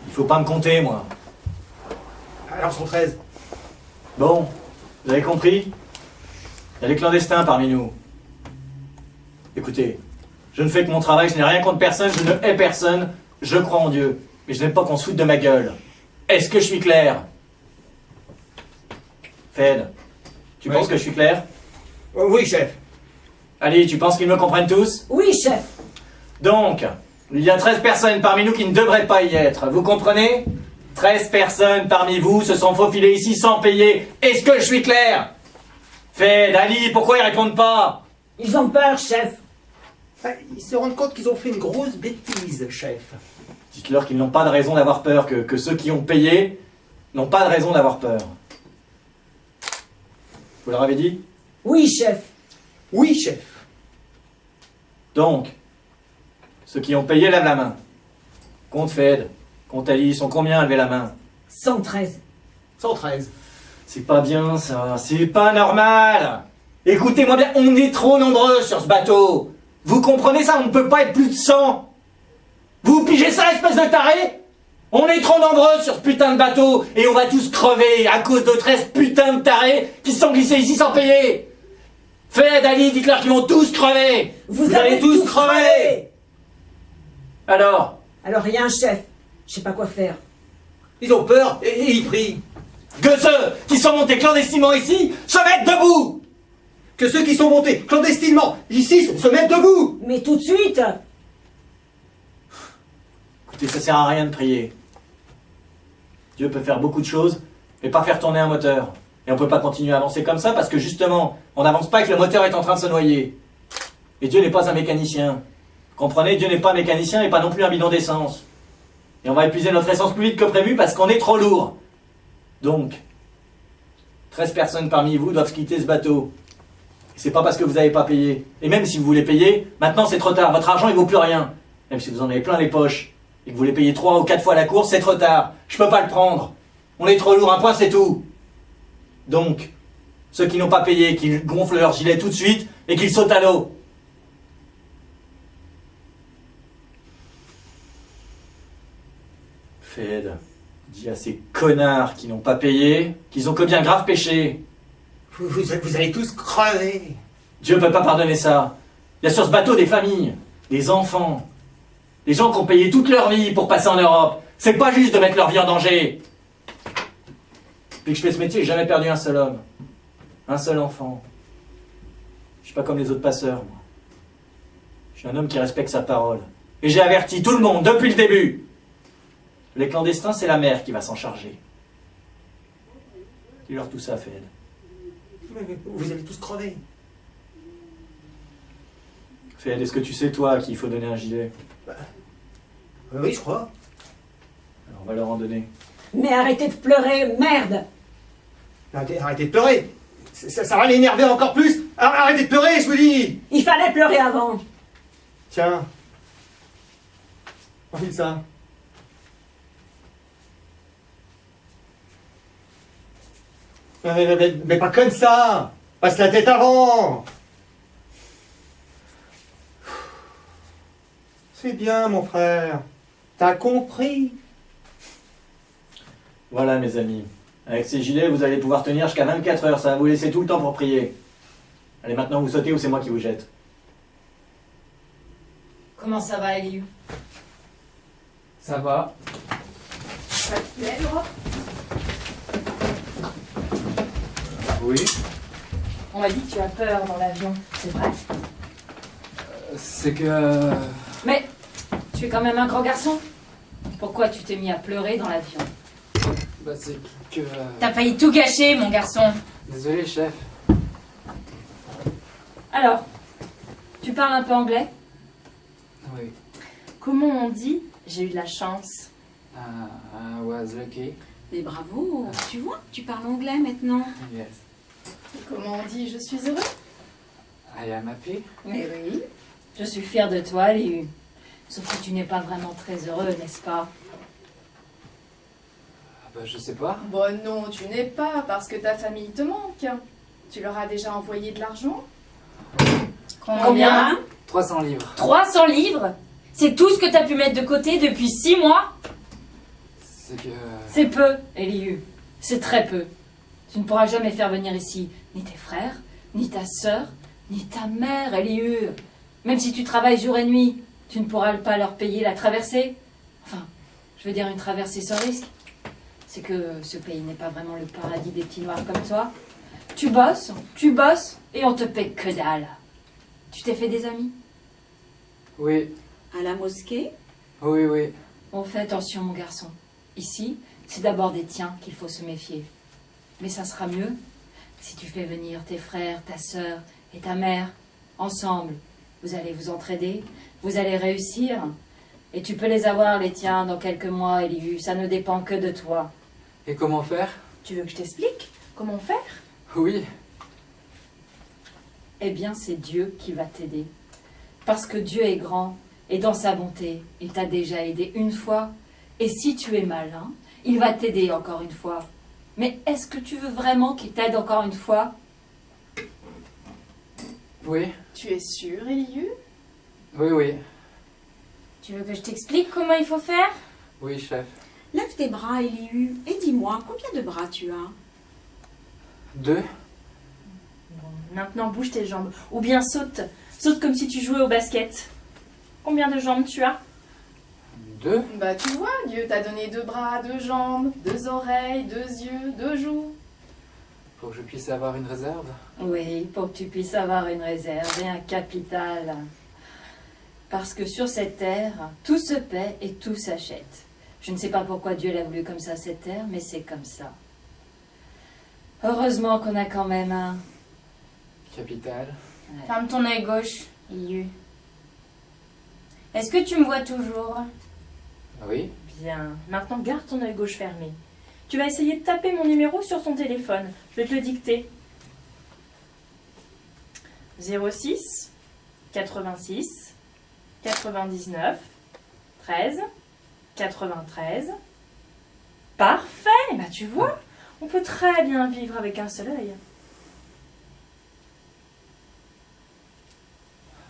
Il faut pas me compter, moi. Alors 113. Bon, vous avez compris? Il y a des clandestins parmi nous. Écoutez, je ne fais que mon travail, je n'ai rien contre personne, je ne hais personne, je crois en Dieu. Mais je n'aime pas qu'on se foute de ma gueule. Est-ce que je suis clair? Fed, tu penses que je suis clair? Oui, chef. Ali, tu penses qu'ils me comprennent tous? Oui, chef. Donc, il y a 13 personnes parmi nous qui ne devraient pas y être, vous comprenez? 13 personnes parmi vous se sont faufilées ici sans payer. Est-ce que je suis clair? Fed, Ali, pourquoi ils répondent pas? Ils ont peur, chef. Ils se rendent compte qu'ils ont fait une grosse bêtise, chef. Dites-leur qu'ils n'ont pas de raison d'avoir peur, que ceux qui ont payé n'ont pas de raison d'avoir peur. Vous leur avez dit? Oui, chef. Oui, chef. Donc, ceux qui ont payé lèvent la main. Compte Fed, compte Ali, ils sont combien à lever la main? 113. 113. C'est pas bien ça, c'est pas normal. Écoutez-moi bien, on est trop nombreux sur ce bateau. Vous comprenez ça, on ne peut pas être plus de 100. Vous pigez ça, espèce de taré? On est trop nombreux sur ce putain de bateau et on va tous crever à cause de 13 putains de tarés qui se sont glissés ici sans payer. Fed, Ali, dites-leur qu'ils vont tous crever. Vous allez avez tous tout crever. Alors rien, chef. Je sais pas quoi faire. Ils ont peur et ils prient. que ceux qui sont montés clandestinement ici se mettent debout. Que ceux qui sont montés clandestinement ici se mettent debout. Mais tout de suite. Écoutez, ça sert à rien de prier. Dieu peut faire beaucoup de choses, mais pas faire tourner un moteur. Et on peut pas continuer à avancer comme ça parce que justement, on n'avance pas et que le moteur est en train de se noyer. Et Dieu n'est pas un mécanicien. Comprenez, Dieu n'est pas mécanicien et pas non plus un bidon d'essence. Et on va épuiser notre essence plus vite que prévu parce qu'on est trop lourd. Donc, 13 personnes parmi vous doivent quitter ce bateau. Et c'est pas parce que vous n'avez pas payé. Et même si vous voulez payer, maintenant c'est trop tard. Votre argent il vaut plus rien. Même si vous en avez plein les poches. Et que vous voulez payer 3 ou 4 fois la course, c'est trop tard. Je peux pas le prendre. On est trop lourd, un point c'est tout. Donc, ceux qui n'ont pas payé, qu'ils gonflent leur gilet tout de suite et qu'ils sautent à l'eau. Fed, dis à ces connards qui n'ont pas payé qu'ils ont que bien grave péché. Vous allez tous crever. Dieu peut pas pardonner ça. Il y a sur ce bateau des familles, des enfants, des gens qui ont payé toute leur vie pour passer en Europe. C'est pas juste de mettre leur vie en danger. Depuis que je fais ce métier, j'ai jamais perdu un seul homme. Un seul enfant. Je suis pas comme les autres passeurs, moi. Je suis un homme qui respecte sa parole. Et j'ai averti tout le monde depuis le début. Les clandestins, c'est la mère qui va s'en charger. Dis-leur tout ça, Fed. Mais vous allez tous crever. Fed, est-ce que tu sais, toi, qu'il faut donner un gilet? Oui, je crois. Alors, on va leur en donner. Mais arrêtez de pleurer, merde! Arrêtez de pleurer. Ça va l'énerver encore plus. Arrêtez de pleurer, je vous dis. Il fallait pleurer avant. Tiens. Enfile ça. Mais pas comme ça. Passe la tête avant. C'est bien, mon frère. T'as compris. Voilà, mes amis. Avec ces gilets, vous allez pouvoir tenir jusqu'à 24 heures. Ça va vous laisser tout le temps pour prier. Allez, maintenant, vous sautez ou c'est moi qui vous jette. Comment ça va, Eliu? Ça va. Oui. On m'a dit que tu as peur dans l'avion, c'est vrai? C'est que... Mais tu es quand même un grand garçon. Pourquoi tu t'es mis à pleurer dans l'avion? Bah c'est que... T'as failli tout gâcher, mon garçon. Désolé, chef. Alors, tu parles un peu anglais? Oui. Comment on dit j'ai eu de la chance? I was lucky. Mais bravo, tu vois, tu parles anglais maintenant. Yes. Comment on dit je suis heureux? I am happy. Mais oui. Je suis fière de toi, Eliu. Sauf que tu n'es pas vraiment très heureux, n'est-ce pas? Ah bah je sais pas. Bon non, tu n'es pas, parce que ta famille te manque. Tu leur as déjà envoyé de l'argent? Combien? 300 livres. 300 livres? C'est tout ce que t'as pu mettre de côté depuis 6 mois? C'est que... C'est peu, Eliu. C'est très peu. Tu ne pourras jamais faire venir ici ni tes frères, ni ta sœur, ni ta mère, Eliu. Même si tu travailles jour et nuit, tu ne pourras pas leur payer la traversée. Enfin, je veux dire une traversée sans risque. C'est que ce pays n'est pas vraiment le paradis des petits noirs comme toi. Tu bosses, et on te paie que dalle. Tu t'es fait des amis? Oui. À la mosquée? Oui, oui. Bon, fais attention, mon garçon. Ici, c'est d'abord des tiens qu'il faut se méfier. Mais ça sera mieux si tu fais venir tes frères, ta sœur et ta mère ensemble. Vous allez vous entraider, vous allez réussir. Et tu peux les avoir, les tiens, dans quelques mois, Eliu. Ça ne dépend que de toi. Et comment faire? Tu veux que je t'explique comment faire? Oui. Eh bien, c'est Dieu qui va t'aider. Parce que Dieu est grand, et dans sa bonté, il t'a déjà aidé une fois. Et si tu es malin, il va t'aider encore une fois. Mais est-ce que tu veux vraiment qu'il t'aide encore une fois? Oui. Tu es sûr, Eliu? Oui, oui. Tu veux que je t'explique comment il faut faire? Oui, chef. Lève tes bras, Eliu, et dis-moi, combien de bras tu as? 2. Bon, maintenant bouge tes jambes. Ou bien saute. Saute comme si tu jouais au basket. Combien de jambes tu as? 2. Bah tu vois, Dieu t'a donné 2 bras, 2 jambes, 2 oreilles, 2 yeux, 2 joues. Pour que je puisse avoir une réserve. Oui, pour que tu puisses avoir une réserve et un capital. Parce que sur cette terre, tout se paie et tout s'achète. Je ne sais pas pourquoi Dieu l'a voulu comme ça, cette terre, mais c'est comme ça. Heureusement qu'on a quand même un... Capital. Ferme ton œil gauche, Eliu. Est-ce que tu me vois toujours? Oui. Bien. Maintenant, garde ton œil gauche fermé. Tu vas essayer de taper mon numéro sur ton téléphone. Je vais te le dicter. 06 86 99 13 93. Parfait. Bah tu vois, on peut très bien vivre avec un seul œil.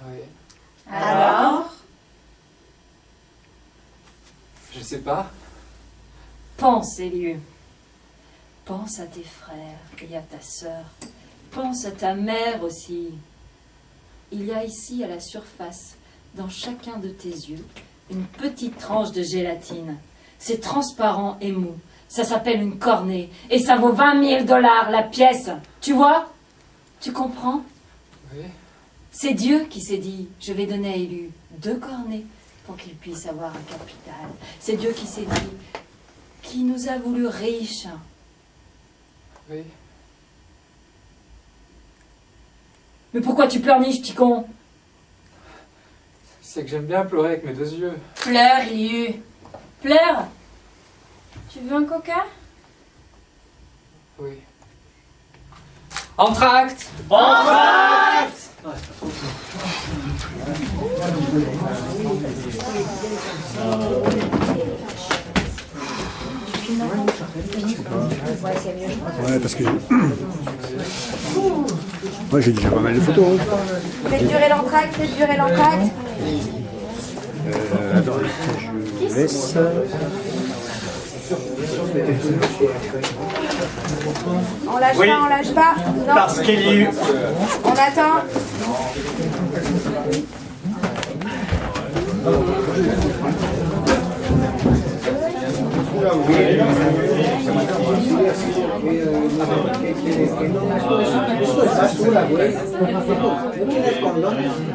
Oui. Alors? Je sais pas. Pense, Elieu. Pense à tes frères et à ta sœur. Pense à ta mère aussi. Il y a ici, à la surface, dans chacun de tes yeux, une petite tranche de gélatine. C'est transparent et mou. Ça s'appelle une cornée. Et ça vaut 20 000 $ la pièce. Tu vois? Tu comprends? Oui. C'est Dieu qui s'est dit, je vais donner à Élu 2 cornets pour qu'il puisse avoir un capital. C'est Dieu qui s'est dit, qui nous a voulu riches. Oui. Mais pourquoi tu pleurniches, petit con? C'est que j'aime bien pleurer avec mes 2 yeux. Pleure, Liu. Pleure. Tu veux un coca? Oui. Entracte! Entracte! Ouais, parce que moi j'ai déjà pas mal de photos. Hein. Faites durer l'entracte, faites durer l'entracte. Attends, je laisse. On lâche Oui. pas, on lâche pas. Non. Parce qu'il y a eu... On attend.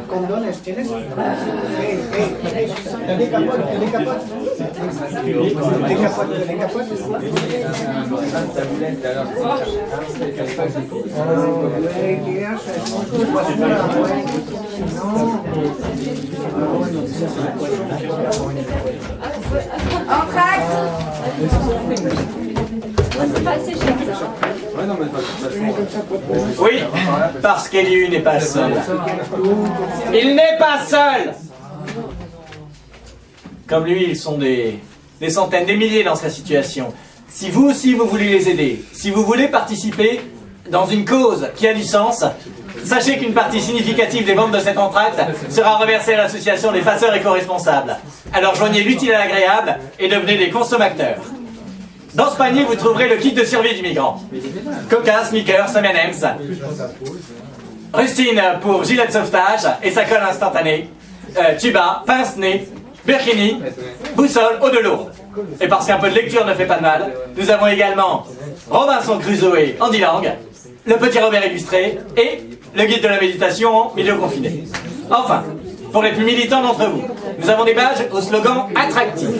¿Condones tienes? ¿Tenés capote? ¿Tenés capote? ¿Tenés capote? Entracte. Oui, parce qu'Eliu n'est pas seul. Il n'est pas seul. Comme lui, ils sont des centaines, des milliers dans sa situation. Si vous aussi vous voulez les aider, si vous voulez participer dans une cause qui a du sens, sachez qu'une partie significative des ventes de cet entracte sera reversée à l'association des faceurs éco-responsables. Alors joignez l'utile à l'agréable et devenez des consommateurs. Dans ce panier, vous trouverez le kit de survie du migrant. Coca, Snickers, M&M's. Rustine pour gilet de sauvetage et sa colle instantanée. Tuba, pince-nez, burkini, boussole, eau de l'eau. Et parce qu'un peu de lecture ne fait pas de mal, nous avons également Robinson Crusoe en 10 langues, le petit Robert illustré et le guide de la méditation en milieu confiné. Enfin, pour les plus militants d'entre vous, nous avons des badges au slogan attractif.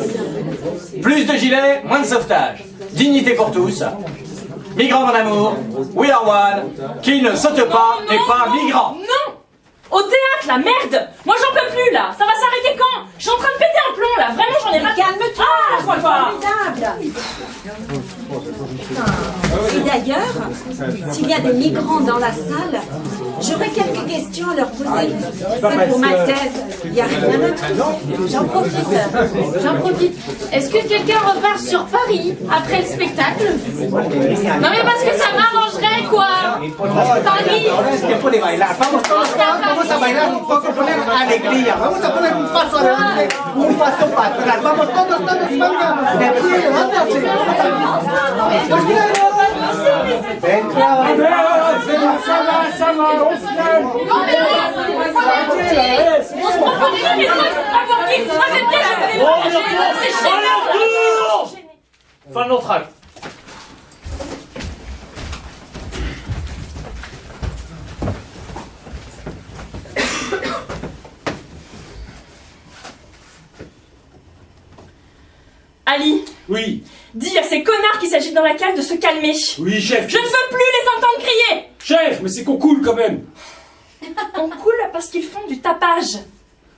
Plus de gilets, moins de sauvetage. Dignité pour tous. Migrants mon amour. We are one. Qui ne saute pas n'est pas migrant. Non! Au théâtre, la merde! Moi j'en peux plus là! Ça va s'arrêter quand? Je suis en train de péter un plomb là! Vraiment j'en ai marre! Calme-toi! Ah, je crois pas! Et d'ailleurs, s'il y a des migrants dans la salle, j'aurais quelques questions à leur poser. C'est pour ma thèse. Il n'y a rien d'autre. J'en profite. Est-ce que quelqu'un repart sur Paris après le spectacle? Non mais parce que ça m'arrangerait quoi. Paris. Vamos a bailar un poco, poner alegría. Vamos a poner un paso adelante, un paso para atrás. Vamos todos, venga. De pie, levántate. Fin de l'entracte. Ali, Oui, dis à ces connards qui s'agitent dans la cale de se calmer. oui, chef. Je ne veux plus les entendre crier. Chef, mais c'est qu'on coule quand même. On coule parce qu'ils font du tapage.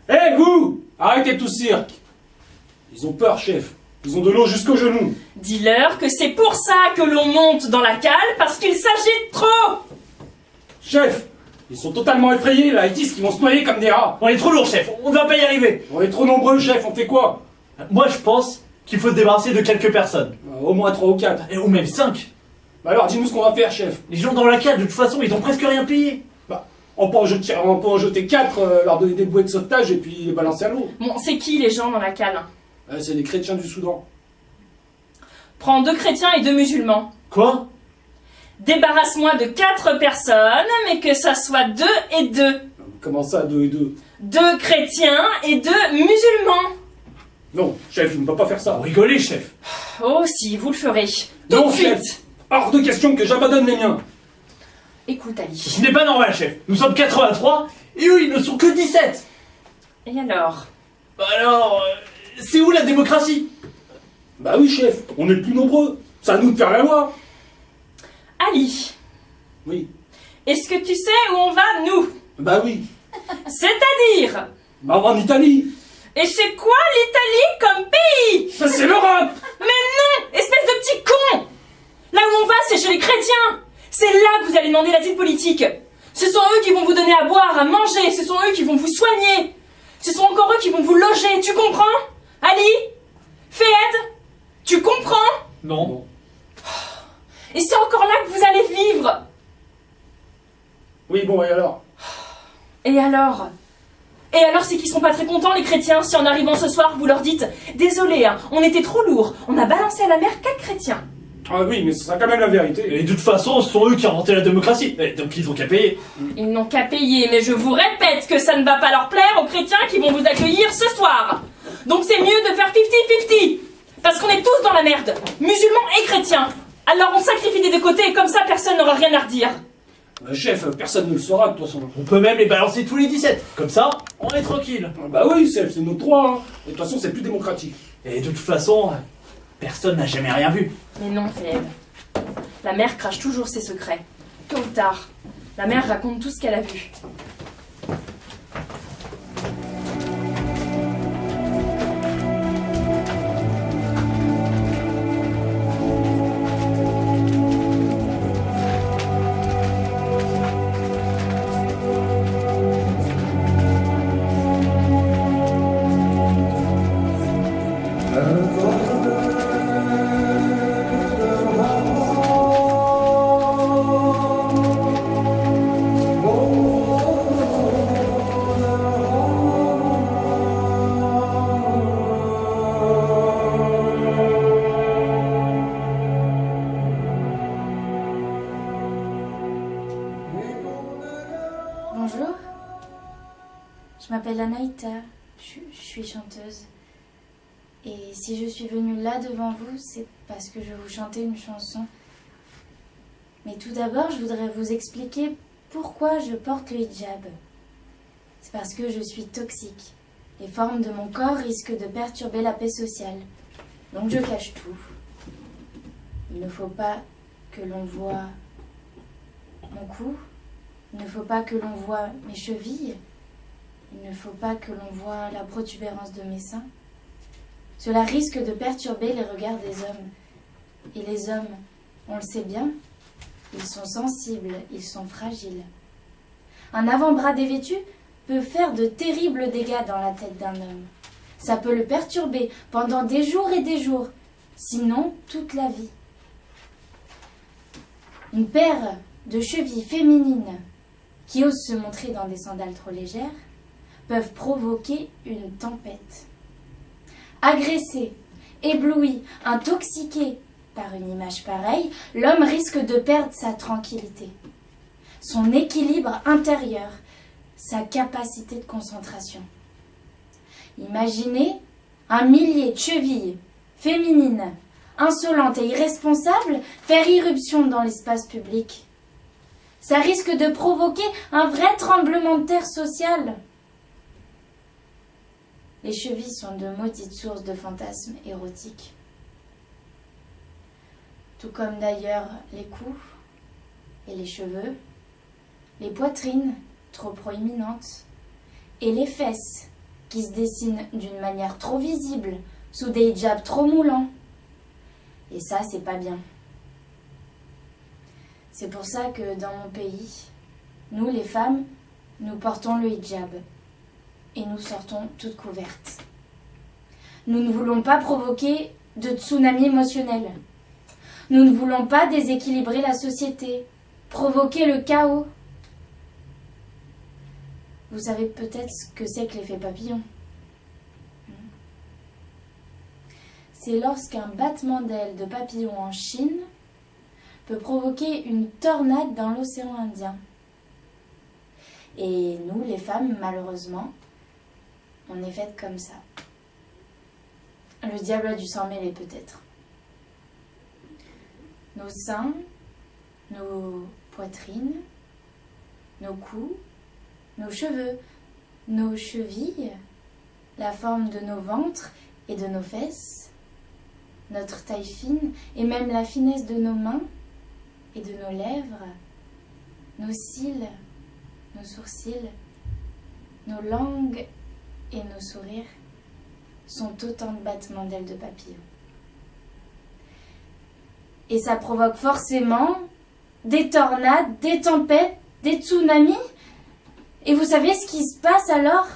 Eh, vous! Arrêtez tout ce cirque. Ils ont peur, chef. Ils ont de l'eau jusqu'aux genoux. Dis-leur que c'est pour ça que l'on monte dans la cale, parce qu'il s'agite trop. Chef, ils sont totalement effrayés, là. Ils disent qu'ils vont se noyer comme des rats. On est trop lourd, chef. On ne va pas y arriver. On est trop nombreux, chef. On fait quoi? Moi, je pense qu'il faut se débarrasser de quelques personnes. Au moins 3 ou 4. Ou même 5. Bah alors, dis-nous ce qu'on va faire, chef. Les gens dans la cale, de toute façon, ils ont presque rien payé. Bah, on peut en jeter 4, leur donner des bouées de sauvetage et puis les balancer à l'eau. Bon, c'est qui les gens dans la cale? C'est les chrétiens du Soudan. Prends 2 chrétiens et 2 musulmans. Quoi? Débarrasse-moi de 4 personnes, mais que ça soit 2 et 2. Comment ça, 2 et 2? 2 chrétiens et 2 musulmans. Non, chef, il ne peut pas faire ça. Vous rigolez, chef. Oh si, vous le ferez. Tout Non, de chef. suite. Hors de question que j'abandonne les miens. Écoute, Ali. Ce n'est pas normal, chef. Nous sommes 83 et eux, ils ne sont que 17. Et alors? Bah alors, c'est où la démocratie? Bah oui, chef, on est le plus nombreux. C'est à nous de faire la loi. Ali, Oui. est-ce que tu sais où on va, nous? Bah oui. C'est-à-dire? Bah on va en Italie. Et c'est quoi l'Italie comme pays? Ça, c'est l'Europe. Mais non, espèce de petit con! Là où on va, c'est chez les chrétiens. C'est là que vous allez demander l'asile politique. Ce sont eux qui vont vous donner à boire, à manger. Ce sont eux qui vont vous soigner. Ce sont encore eux qui vont vous loger. Tu comprends? Ali? Fayed? Tu comprends? Non. Et c'est encore là que vous allez vivre. Oui, bon, et alors? Et alors? Et alors, c'est qu'ils sont pas très contents, les chrétiens, si en arrivant ce soir, vous leur dites « Désolé, hein, on était trop lourds, on a balancé à la mer 4 chrétiens. » Ah oui, mais ce sera quand même la vérité. Et de toute façon, ce sont eux qui ont inventé la démocratie. Et donc ils ont qu'à payer. Ils n'ont qu'à payer, mais je vous répète que ça ne va pas leur plaire aux chrétiens qui vont vous accueillir ce soir. Donc c'est mieux de faire 50-50. Parce qu'on est tous dans la merde, musulmans et chrétiens. Alors on sacrifie des deux côtés et comme ça, personne n'aura rien à redire. Chef, personne ne le saura de toute façon. On peut même les balancer tous les 17. Comme ça, on est tranquille. Bah oui, chef, c'est notre droit. Hein. Et de toute façon, c'est plus démocratique. Et de toute façon, personne n'a jamais rien vu. Mais non, Fayed. La mère crache toujours ses secrets. Tôt ou tard, la mère raconte tout ce qu'elle a vu. Bonjour, je m'appelle Anaïta, je suis chanteuse. Et si je suis venue là devant vous, c'est parce que je vais vous chanter une chanson. Mais tout d'abord, je voudrais vous expliquer pourquoi je porte le hijab. C'est parce que je suis toxique. Les formes de mon corps risquent de perturber la paix sociale. Donc je cache tout. Il ne faut pas que l'on voie mon cou. Il ne faut pas que l'on voie mes chevilles. Il ne faut pas que l'on voie la protubérance de mes seins. Cela risque de perturber les regards des hommes. Et les hommes, on le sait bien, ils sont sensibles, ils sont fragiles. Un avant-bras dévêtu peut faire de terribles dégâts dans la tête d'un homme. Ça peut le perturber pendant des jours et des jours, sinon toute la vie. Une paire de chevilles féminines qui osent se montrer dans des sandales trop légères peuvent provoquer une tempête. Agressé, ébloui, intoxiqué par une image pareille, l'homme risque de perdre sa tranquillité, son équilibre intérieur, sa capacité de concentration. Imaginez un millier de chevilles féminines, insolentes et irresponsables, faire irruption dans l'espace public. Ça risque de provoquer un vrai tremblement de terre social. Les chevilles sont de maudites sources de fantasmes érotiques. Tout comme d'ailleurs les coups et les cheveux, les poitrines trop proéminentes et les fesses qui se dessinent d'une manière trop visible, sous des hijabs trop moulants. Et ça, c'est pas bien. C'est pour ça que dans mon pays, nous les femmes, nous portons le hijab et nous sortons toutes couvertes. Nous ne voulons pas provoquer de tsunami émotionnel. Nous ne voulons pas déséquilibrer la société, provoquer le chaos. Vous savez peut-être ce que c'est que l'effet papillon. C'est lorsqu'un battement d'aile de papillon en Chine peut provoquer une tornade dans l'océan Indien. Et nous, les femmes, malheureusement, on est faites comme ça. Le diable a dû s'en mêler peut-être. Nos seins, nos poitrines, nos coups, nos cheveux, nos chevilles, la forme de nos ventres et de nos fesses, notre taille fine et même la finesse de nos mains et de nos lèvres, nos cils, nos sourcils, nos langues et nos sourires sont autant de battements d'ailes de papillon. Et ça provoque forcément des tornades, des tempêtes, des tsunamis. Et vous savez ce qui se passe alors?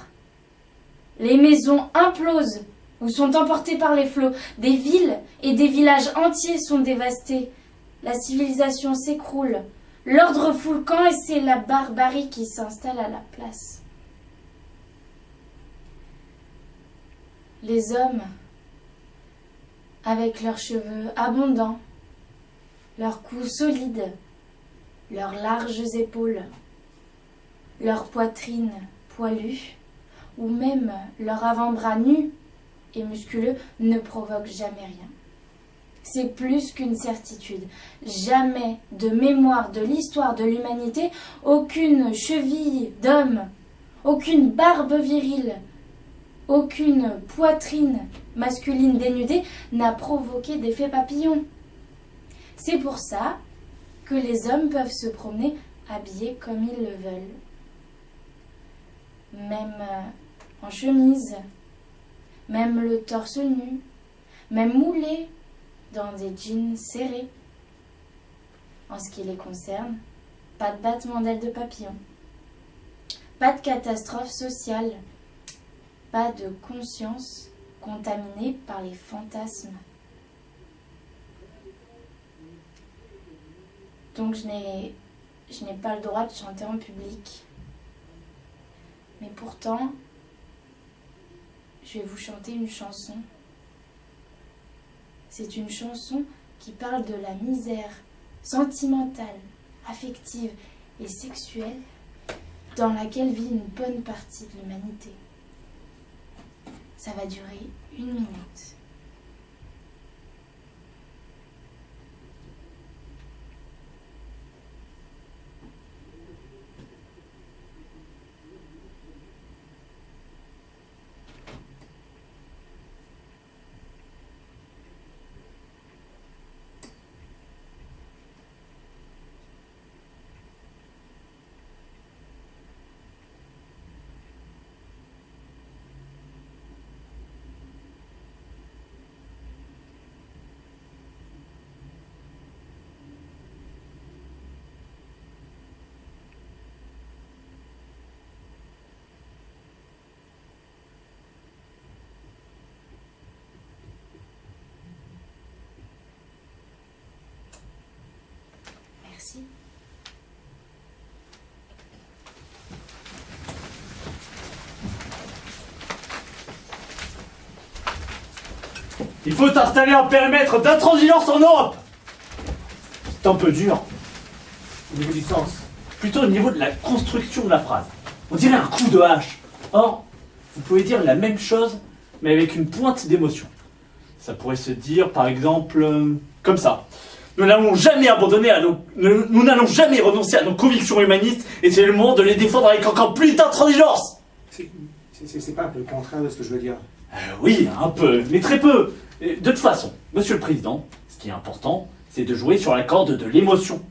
Les maisons implosent ou sont emportées par les flots. Des villes et des villages entiers sont dévastés. La civilisation s'écroule. L'ordre fout le camp et c'est la barbarie qui s'installe à la place. Les hommes, avec leurs cheveux abondants, leurs coups solides, leurs larges épaules, leur poitrine poilue, ou même leur avant-bras nu et musculeux, ne provoquent jamais rien. C'est plus qu'une certitude. Jamais de mémoire de l'histoire de l'humanité, aucune cheville d'homme, aucune barbe virile, aucune poitrine masculine dénudée n'a provoqué d'effet papillon. C'est pour ça que les hommes peuvent se promener habillés comme ils le veulent. Même en chemise, même le torse nu, même moulés dans des jeans serrés. En ce qui les concerne, pas de battement d'ailes de papillon, pas de catastrophe sociale, pas de conscience contaminée par les fantasmes. Donc je n'ai pas le droit de chanter en public. Mais pourtant, je vais vous chanter une chanson. C'est une chanson qui parle de la misère sentimentale, affective et sexuelle dans laquelle vit une bonne partie de l'humanité. Ça va durer 1 minute. Merci. Il faut installer un périmètre d'intransigeance en Europe. C'est un peu dur. Au niveau du sens. Plutôt au niveau de la construction de la phrase. On dirait un coup de hache. Or, vous pouvez dire la même chose, mais avec une pointe d'émotion. Ça pourrait se dire, par exemple, comme ça. Nous n'allons jamais abandonner nous n'allons jamais renoncer à nos convictions humanistes, et c'est le moment de les défendre avec encore plus d'intransigeance. C'est pas un peu le contraire de ce que je veux dire. Oui, un peu, mais très peu. De toute façon, Monsieur le Président, ce qui est important, c'est de jouer sur la corde de l'émotion.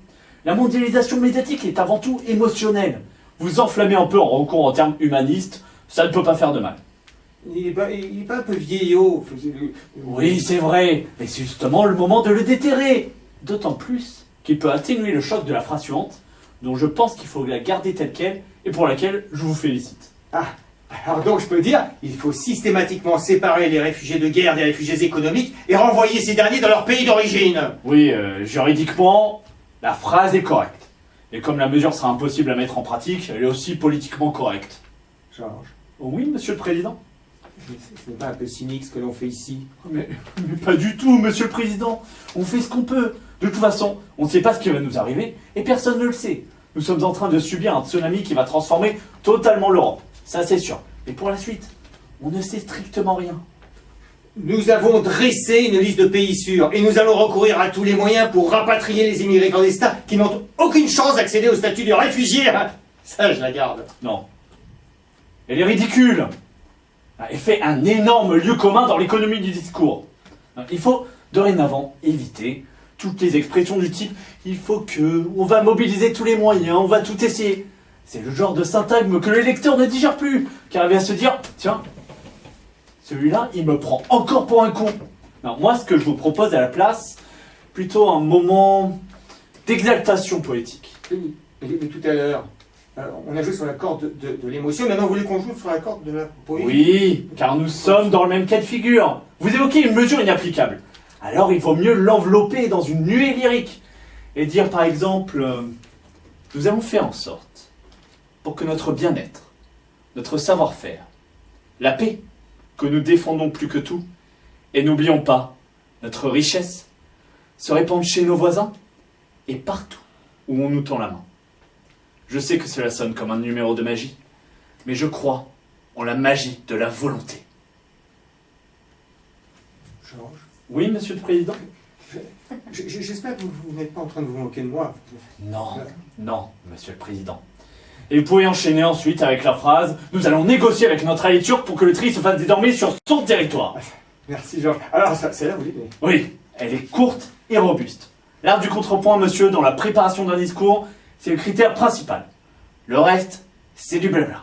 La mondialisation médiatique est avant tout émotionnelle. Vous enflammez un peu en recours en termes humanistes, ça ne peut pas faire de mal. Il est pas un peu vieillot. Oui, c'est vrai, mais c'est justement le moment de le déterrer. D'autant plus qu'il peut atténuer le choc de la phrase suivante, dont je pense qu'il faut la garder telle qu'elle, et pour laquelle je vous félicite. Ah, alors donc je peux dire, il faut systématiquement séparer les réfugiés de guerre des réfugiés économiques et renvoyer ces derniers dans leur pays d'origine. Oui, juridiquement, la phrase est correcte. Et comme la mesure sera impossible à mettre en pratique, elle est aussi politiquement correcte. Georges. Oui, monsieur le président. Ce n'est pas un peu cynique ce que l'on fait ici? Mais pas du tout, monsieur le président. On fait ce qu'on peut. De toute façon, on ne sait pas ce qui va nous arriver, et personne ne le sait. Nous sommes en train de subir un tsunami qui va transformer totalement l'Europe. Ça, c'est sûr. Et pour la suite, on ne sait strictement rien. Nous avons dressé une liste de pays sûrs, et nous allons recourir à tous les moyens pour rapatrier les immigrés clandestins qui n'ont aucune chance d'accéder au statut de réfugié. Ça, je la garde. Non. Elle est ridicule. Elle fait un énorme lieu commun dans l'économie du discours. Il faut dorénavant éviter toutes les expressions du type « il faut que »,« on va mobiliser tous les moyens, on va tout essayer ». C'est le genre de syntagme que le lecteur ne digère plus, car il va se dire « tiens, celui-là, il me prend encore pour un con ». Alors moi, ce que je vous propose à la place, plutôt un moment d'exaltation poétique. Oui, mais tout à l'heure, on a joué sur la corde de l'émotion, maintenant vous voulez qu'on joue sur la corde de la poésie? Oui, car nous sommes dans le même cas de figure. Vous évoquez une mesure inapplicable. Alors il vaut mieux l'envelopper dans une nuée lyrique. Et dire par exemple, nous allons faire en sorte, pour que notre bien-être, notre savoir-faire, la paix, que nous défendons plus que tout, et n'oublions pas, notre richesse, se répandent chez nos voisins, et partout où on nous tend la main. Je sais que cela sonne comme un numéro de magie, mais je crois en la magie de la volonté. Georges? Oui, monsieur le président? J'espère que vous n'êtes pas en train de vous moquer de moi. Non, non, monsieur le président. Et vous pouvez enchaîner ensuite avec la phrase « Nous allons négocier avec notre allié turc pour que le tri se fasse désormais sur son territoire. » Merci, Georges. Alors, c'est là, vous dites, mais... Oui, elle est courte et robuste. L'art du contrepoint, monsieur, dans la préparation d'un discours, c'est le critère principal. Le reste, c'est du blabla.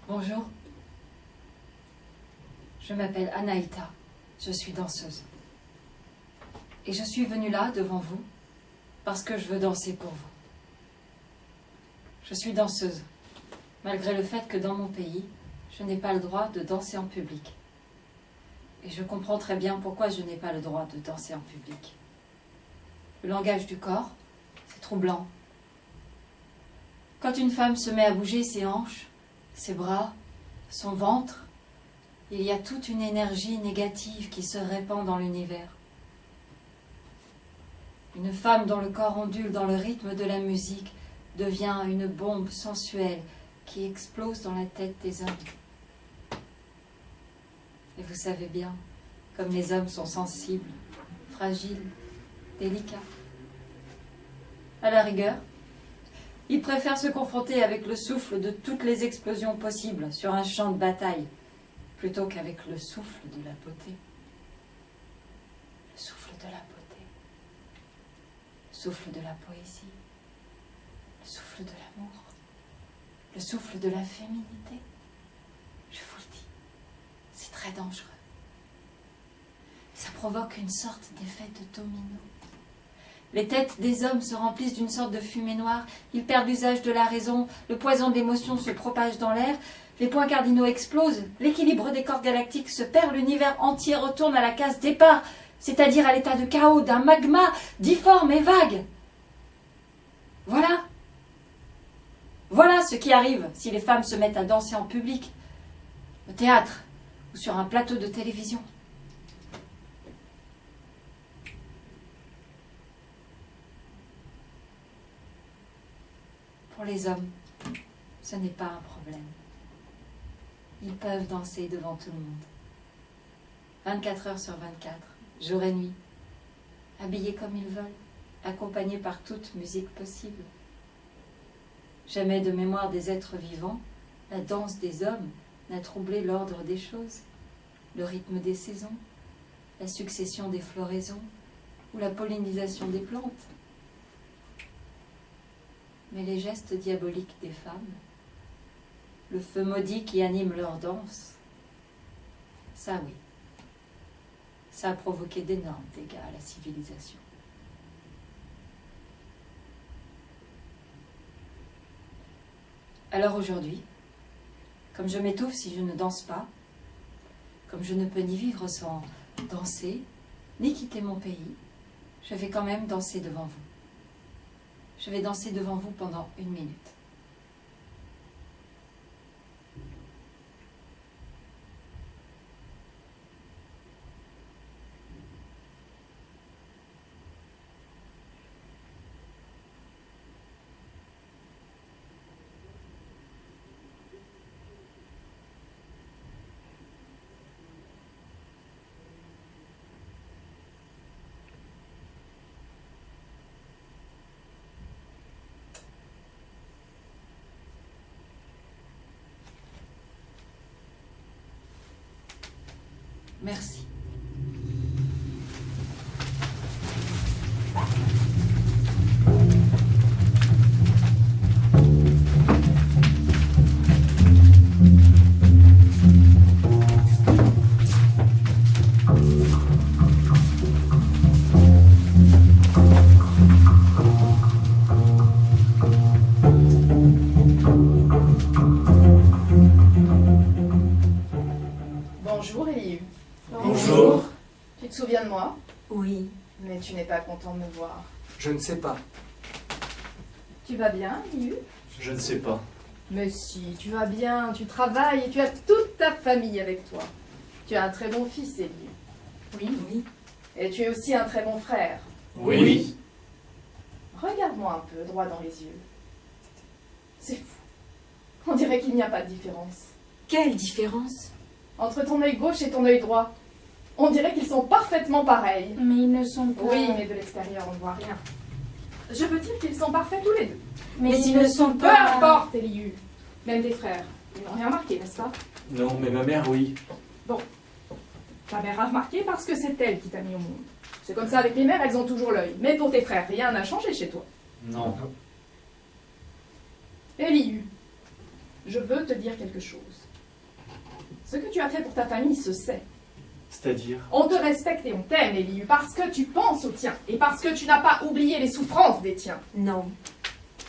Bonjour. Je m'appelle Anaïta. Je suis danseuse. Et je suis venue là, devant vous, parce que je veux danser pour vous. Je suis danseuse, malgré le fait que dans mon pays, je n'ai pas le droit de danser en public. Et je comprends très bien pourquoi je n'ai pas le droit de danser en public. Le langage du corps, c'est troublant. Quand une femme se met à bouger ses hanches, ses bras, son ventre, il y a toute une énergie négative qui se répand dans l'univers. Une femme dont le corps ondule dans le rythme de la musique devient une bombe sensuelle qui explose dans la tête des hommes. Et vous savez bien, comme les hommes sont sensibles, fragiles, délicats. À la rigueur, ils préfèrent se confronter avec le souffle de toutes les explosions possibles sur un champ de bataille, plutôt qu'avec le souffle de la beauté. Le souffle de la beauté. Le souffle de la poésie. Le souffle de l'amour. Le souffle de la féminité. Je vous le dis, c'est très dangereux. Ça provoque une sorte d'effet de domino. Les têtes des hommes se remplissent d'une sorte de fumée noire, ils perdent l'usage de la raison, le poison de l'émotion se propage dans l'air, Les points cardinaux explosent, l'équilibre des cordes galactiques se perd, l'univers entier retourne à la case départ, c'est-à-dire à l'état de chaos d'un magma difforme et vague. Voilà. Voilà ce qui arrive si les femmes se mettent à danser en public, au théâtre ou sur un plateau de télévision. Pour les hommes, ce n'est pas un problème. Ils peuvent danser devant tout le monde. 24 heures sur 24, jour et nuit, habillés comme ils veulent, accompagnés par toute musique possible. Jamais de mémoire des êtres vivants, la danse des hommes n'a troublé l'ordre des choses, le rythme des saisons, la succession des floraisons ou la pollinisation des plantes. Mais les gestes diaboliques des femmes, le feu maudit qui anime leur danse, ça oui, ça a provoqué d'énormes dégâts à la civilisation. Alors aujourd'hui, comme je m'étouffe si je ne danse pas, comme je ne peux ni vivre sans danser, ni quitter mon pays, je vais quand même danser devant vous. Je vais danser devant vous pendant 1 minute. Merci. Bonjour Elihu. Bonjour. Tu te souviens de moi? Oui. Mais tu n'es pas content de me voir. Je ne sais pas. Tu vas bien, Elihu? Je ne sais pas. Mais si, tu vas bien, tu travailles et tu as toute ta famille avec toi. Tu as un très bon fils, Elihu. Oui, oui. Et tu es aussi un très bon frère. Oui. Regarde-moi un peu, droit dans les yeux. C'est fou. On dirait qu'il n'y a pas de différence. Quelle différence? Entre ton œil gauche et ton œil droit. On dirait qu'ils sont parfaitement pareils. Mais ils ne sont pas... Oui, mais de l'extérieur, on ne voit rien. Je veux dire qu'ils sont parfaits tous les deux. Mais ils ne sont Peu pas... importe, Elihu. Même tes frères. Ils n'ont rien remarqué, n'est-ce pas? Non, mais ma mère, oui. Bon. Ta mère a remarqué parce que c'est elle qui t'a mis au monde. C'est comme ça avec les mères, elles ont toujours l'œil. Mais pour tes frères, rien n'a changé chez toi. Non. Elihu, je veux te dire quelque chose. Ce que tu as fait pour ta famille se sait. C'est-à-dire? On te respecte et on t'aime, Elihu, parce que tu penses aux tiens et parce que tu n'as pas oublié les souffrances des tiens. Non.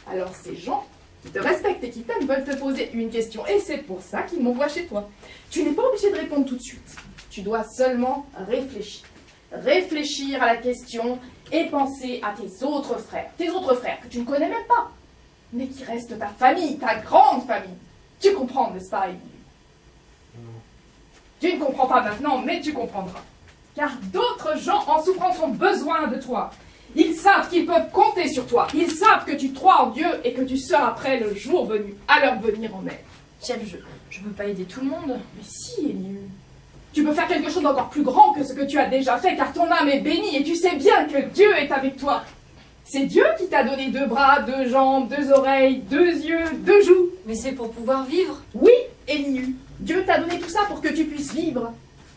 Alors ces gens qui te respectent et qui t'aiment veulent te poser une question et c'est pour ça qu'ils m'envoient chez toi. Tu n'es pas obligé de répondre tout de suite. Tu dois seulement réfléchir. Réfléchir à la question et penser à tes autres frères. Tes autres frères que tu ne connais même pas, mais qui restent ta famille, ta grande famille. Tu comprends, n'est-ce pas, Elihu? Tu ne comprends pas maintenant, mais tu comprendras. Car d'autres gens en souffrance ont besoin de toi. Ils savent qu'ils peuvent compter sur toi. Ils savent que tu crois en Dieu et que tu seras prêt le jour venu à leur venir en aide. Chef, je peux pas aider tout le monde. Mais si, Elihu. Tu peux faire quelque chose d'encore plus grand que ce que tu as déjà fait, car ton âme est bénie et tu sais bien que Dieu est avec toi. C'est Dieu qui t'a donné 2 bras, 2 jambes, 2 oreilles, 2 yeux, 2 joues. Mais c'est pour pouvoir vivre. Oui, Elihu. Dieu t'a donné tout ça pour que tu puisses vivre,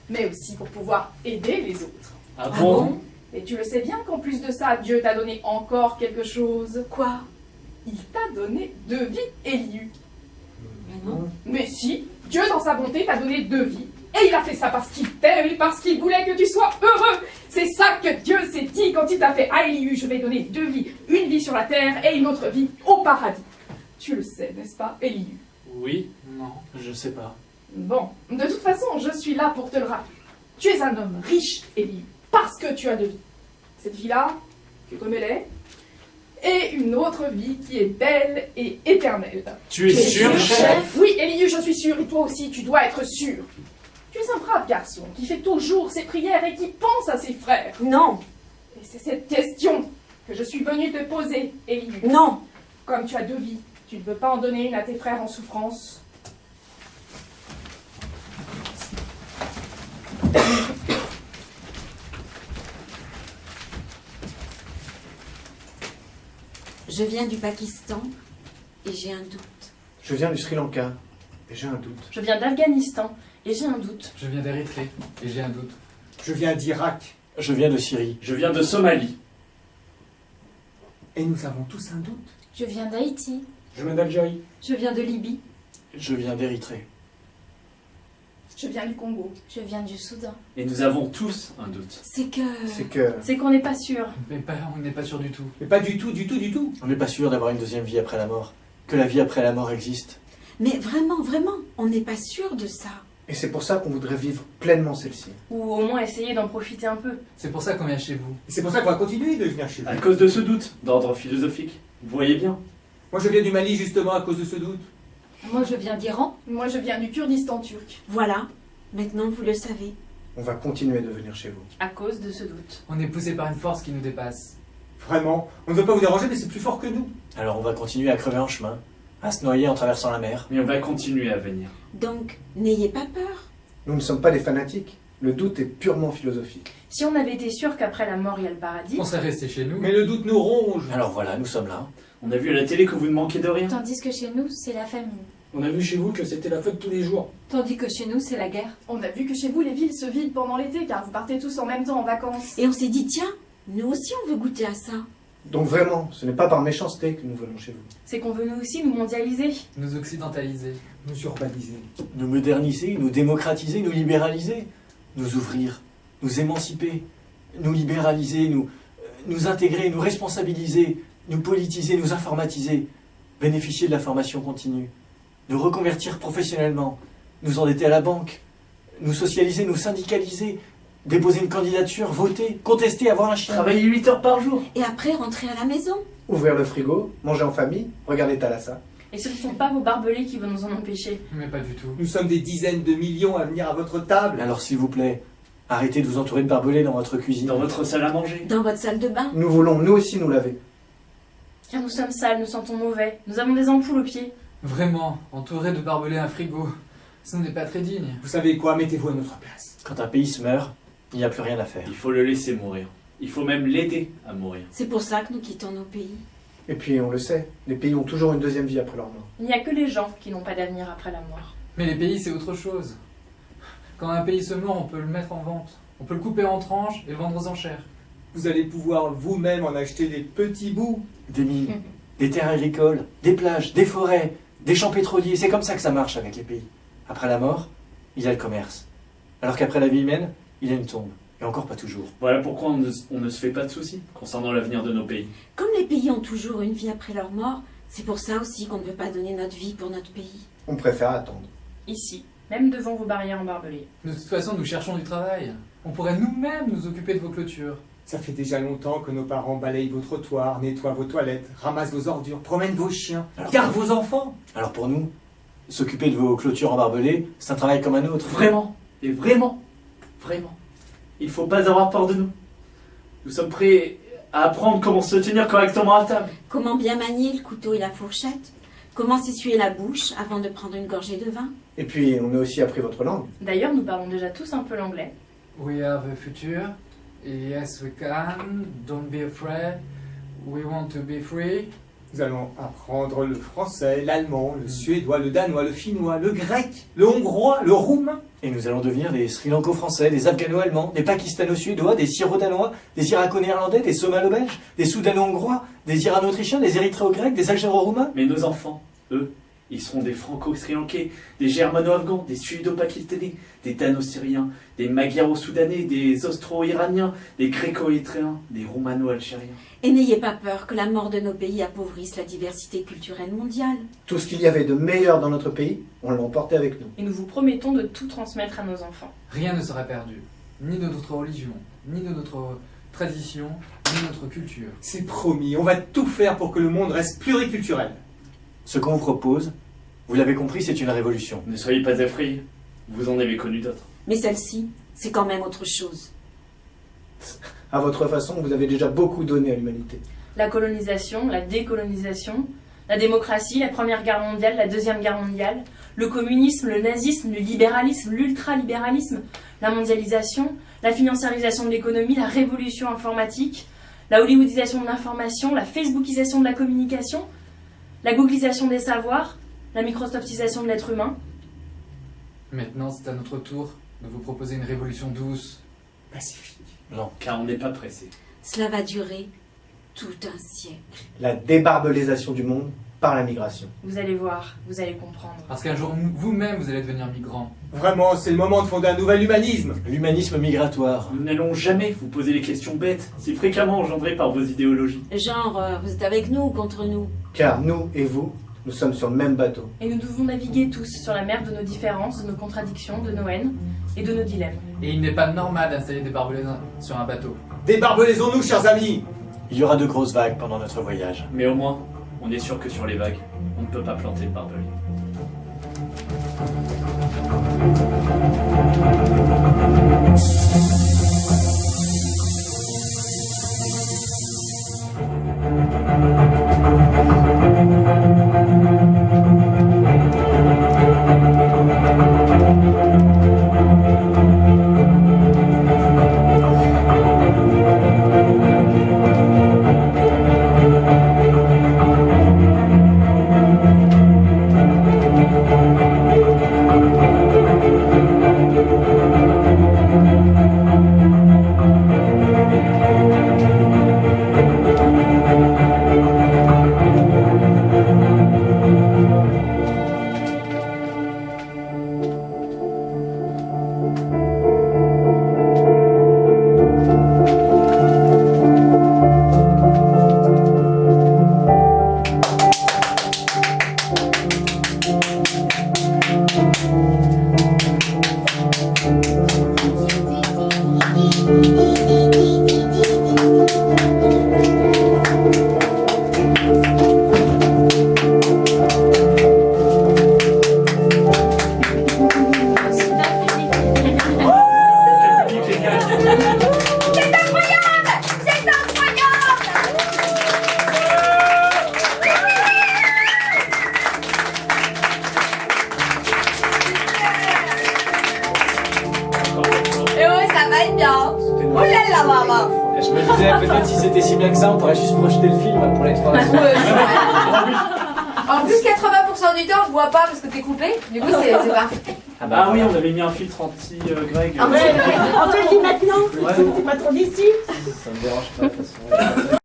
mais aussi pour pouvoir aider les autres. Ah bon? Et tu le sais bien qu'en plus de ça, Dieu t'a donné encore quelque chose. Quoi? Il t'a donné 2 vies, Elihu. Mais non. Mais si, Dieu dans sa bonté t'a donné 2 vies. Et il a fait ça parce qu'il t'aime et parce qu'il voulait que tu sois heureux. C'est ça que Dieu s'est dit quand il t'a fait. Ah, Elihu, je vais donner 2 vies. Une vie sur la terre et une autre vie au paradis. Tu le sais, n'est-ce pas, Elihu? Oui. Non, je sais pas. Bon, de toute façon, je suis là pour te le rappeler. Tu es un homme riche et libre, parce que tu as deux vies. Cette vie-là, tu comme elle est, et une autre vie qui est belle et éternelle. Tu es sûr, chef? Oui, Eliu, je suis sûr, et toi aussi, tu dois être sûr. Tu es un brave garçon qui fait toujours ses prières et qui pense à ses frères. Non. Et c'est cette question que je suis venue te poser, Eliu. Non. Comme tu as deux vies, tu ne veux pas en donner une à tes frères en souffrance. Je viens du Pakistan et j'ai un doute. Je viens du Sri Lanka et j'ai un doute. Je viens d'Afghanistan et j'ai un doute. Je viens d'Érythrée et j'ai un doute. Je viens d'Irak. Je viens de Syrie. Je viens de Somalie. Et nous avons tous un doute. Je viens d'Haïti. Je viens d'Algérie. Je viens de Libye. Je viens d'Érythrée. Je viens du Congo. Je viens du Soudan. Et nous avons tous un doute. C'est C'est qu'on n'est pas sûr. Mais on n'est pas sûr du tout. Mais pas du tout, du tout, du tout. On n'est pas sûr d'avoir une deuxième vie après la mort. Que la vie après la mort existe. Mais vraiment, vraiment, on n'est pas sûr de ça. Et c'est pour ça qu'on voudrait vivre pleinement celle-ci. Ou au moins essayer d'en profiter un peu. C'est pour ça qu'on vient chez vous. Et c'est pour ça qu'on va continuer de venir chez vous. À cause de ce doute, d'ordre philosophique. Vous voyez bien. Moi, je viens du Mali justement à cause de ce doute. Moi, je viens d'Iran. Moi, je viens du Kurdistan turc. Voilà, maintenant vous le savez. On va continuer de venir chez vous. À cause de ce doute. On est poussé par une force qui nous dépasse. Vraiment, on ne veut pas vous déranger, mais c'est plus fort que nous. Alors on va continuer à crever en chemin, à se noyer en traversant la mer. Mais on va continuer à venir. Donc, n'ayez pas peur. Nous ne sommes pas des fanatiques. Le doute est purement philosophique. Si on avait été sûr qu'après la mort il y a le paradis, On serait resté chez nous. Mais le doute nous ronge. Alors voilà, nous sommes là. On a vu à la télé que vous ne manquez de rien. Tandis que chez nous, c'est la famine. On a vu chez vous que c'était la fête tous les jours. Tandis que chez nous, c'est la guerre. On a vu que chez vous, les villes se vident pendant l'été, car vous partez tous en même temps en vacances. Et on s'est dit, tiens, nous aussi on veut goûter à ça. Donc vraiment, ce n'est pas par méchanceté que nous venons chez vous. c'est qu'on veut nous aussi nous mondialiser. Nous occidentaliser. Nous urbaniser. Nous moderniser, nous démocratiser, nous libéraliser. Nous ouvrir, nous émanciper, nous libéraliser, nous intégrer, nous responsabiliser, nous politiser, nous informatiser, bénéficier de la formation continue, nous reconvertir professionnellement, nous endetter à la banque, nous socialiser, nous syndicaliser, déposer une candidature, voter, contester, avoir un chien. Travailler 8 heures par jour. Et après rentrer à la maison. Ouvrir le frigo, manger en famille, regarder Thalassa. Et ce ne sont pas vos barbelés qui vont nous en empêcher. Mais pas du tout. Nous sommes des dizaines de millions à venir à votre table. Alors s'il vous plaît, arrêtez de vous entourer de barbelés dans votre cuisine. Dans votre salle à manger. Dans votre salle de bain. Nous voulons nous aussi nous laver. Car nous sommes sales, nous sentons mauvais, nous avons des ampoules aux pieds. Vraiment, entouré de barbelés un frigo. Ce n'est pas très digne. Vous savez quoi, mettez-vous à notre place. Quand un pays se meurt, il n'y a plus rien à faire. Il faut le laisser mourir. Il faut même l'aider à mourir. C'est pour ça que nous quittons nos pays. Et puis on le sait, les pays ont toujours une deuxième vie après leur mort. Il n'y a que les gens qui n'ont pas d'avenir après la mort. Mais les pays, c'est autre chose. Quand un pays se meurt, on peut le mettre en vente. On peut le couper en tranches et le vendre aux enchères. Vous allez pouvoir vous-même en acheter des petits bouts. Des mines, des terres agricoles, des plages, des forêts, des champs pétroliers. C'est comme ça que ça marche avec les pays. Après la mort, il y a le commerce. Alors qu'après la vie humaine, il y a une tombe. Et encore pas toujours. Voilà pourquoi on ne se fait pas de soucis concernant l'avenir de nos pays. Comme les pays ont toujours une vie après leur mort, c'est pour ça aussi qu'on ne peut pas donner notre vie pour notre pays. On préfère attendre. Ici, même devant vos barrières en barbelés. De toute façon, nous cherchons du travail. On pourrait nous-mêmes nous occuper de vos clôtures. Ça fait déjà longtemps que nos parents balayent vos trottoirs, nettoient vos toilettes, ramassent vos ordures, promènent vos chiens, gardent vos enfants. Alors pour nous, s'occuper de vos clôtures embarbelées, c'est un travail comme un autre. Vraiment, et vraiment, vraiment. Il ne faut pas avoir peur de nous. Nous sommes prêts à apprendre comment se tenir correctement à table. Comment bien manier le couteau et la fourchette. Comment s'essuyer la bouche avant de prendre une gorgée de vin. Et puis on a aussi appris votre langue. D'ailleurs, nous parlons déjà tous un peu l'anglais. We are the future. Yes, we can. Don't be afraid. We want to be free. Nous allons apprendre le français, l'allemand, le suédois, le danois, le finnois, le grec, le hongrois, le roumain. Et nous allons devenir des Sri Lanko-français, des Afghano-allemands, des Pakistano-suédois, des Syro-danois, des Irako-néerlandais, des Somalo-belges, des Soudano-hongrois, des Irano-autrichiens, des Érythréo-grecs, des Algéro-roumains. Mais nos enfants, eux, Ils seront des franco-sri-lankais, des germano-afghans, des suédo-pakistanais, des dano-syriens, des magyaro-soudanais, des austro-iraniens, des gréco-érythréens, des roumano-algériens. Et n'ayez pas peur que la mort de nos pays appauvrisse la diversité culturelle mondiale. Tout ce qu'il y avait de meilleur dans notre pays, on l'a emporté avec nous. Et nous vous promettons de tout transmettre à nos enfants. Rien ne sera perdu, ni de notre religion, ni de notre tradition, ni de notre culture. C'est promis, on va tout faire pour que le monde reste pluriculturel. Ce qu'on vous propose, vous l'avez compris, c'est une révolution. Ne soyez pas effrayés, vous en avez connu d'autres. Mais celle-ci, c'est quand même autre chose. À votre façon, vous avez déjà beaucoup donné à l'humanité. La colonisation, la décolonisation, la démocratie, la Première Guerre mondiale, la Deuxième Guerre mondiale, le communisme, le nazisme, le libéralisme, l'ultralibéralisme, la mondialisation, la financiarisation de l'économie, la révolution informatique, la hollywoodisation de l'information, la facebookisation de la communication, la googlisation des savoirs, la microsoftisation de l'être humain. Maintenant, c'est à notre tour de vous proposer une révolution douce, pacifique. Non, car on n'est pas pressé. Cela va durer tout un siècle. La débarbelisation du monde par la migration. Vous allez voir, vous allez comprendre. parce qu'un jour, vous-même, vous allez devenir migrant. Vraiment, c'est le moment de fonder un nouvel humanisme. L'humanisme migratoire. Nous n'allons jamais vous poser les questions bêtes, si fréquemment engendrées par vos idéologies. Genre, vous êtes avec nous ou contre nous? Car nous et vous, nous sommes sur le même bateau. Et nous devons naviguer tous sur la mer de nos différences, de nos contradictions, de nos haines et de nos dilemmes. Et il n'est pas normal d'installer des barbelés sur un bateau. Débarbelaisons-nous, chers amis. Il y aura de grosses vagues pendant notre voyage. Mais au moins, on est sûr que sur les vagues, on ne peut pas planter de barbelés. Je me disais, peut-être si c'était si bien que ça, on pourrait juste projeter le film pour l'exploration. En plus, 80% du temps, je vois pas parce que t'es coupé. Du coup, c'est parfait. Ah oui, on avait mis un filtre anti-Greg. On te le dit maintenant, Ouais. c'est pas trop d'ici. Ça me dérange pas de toute façon.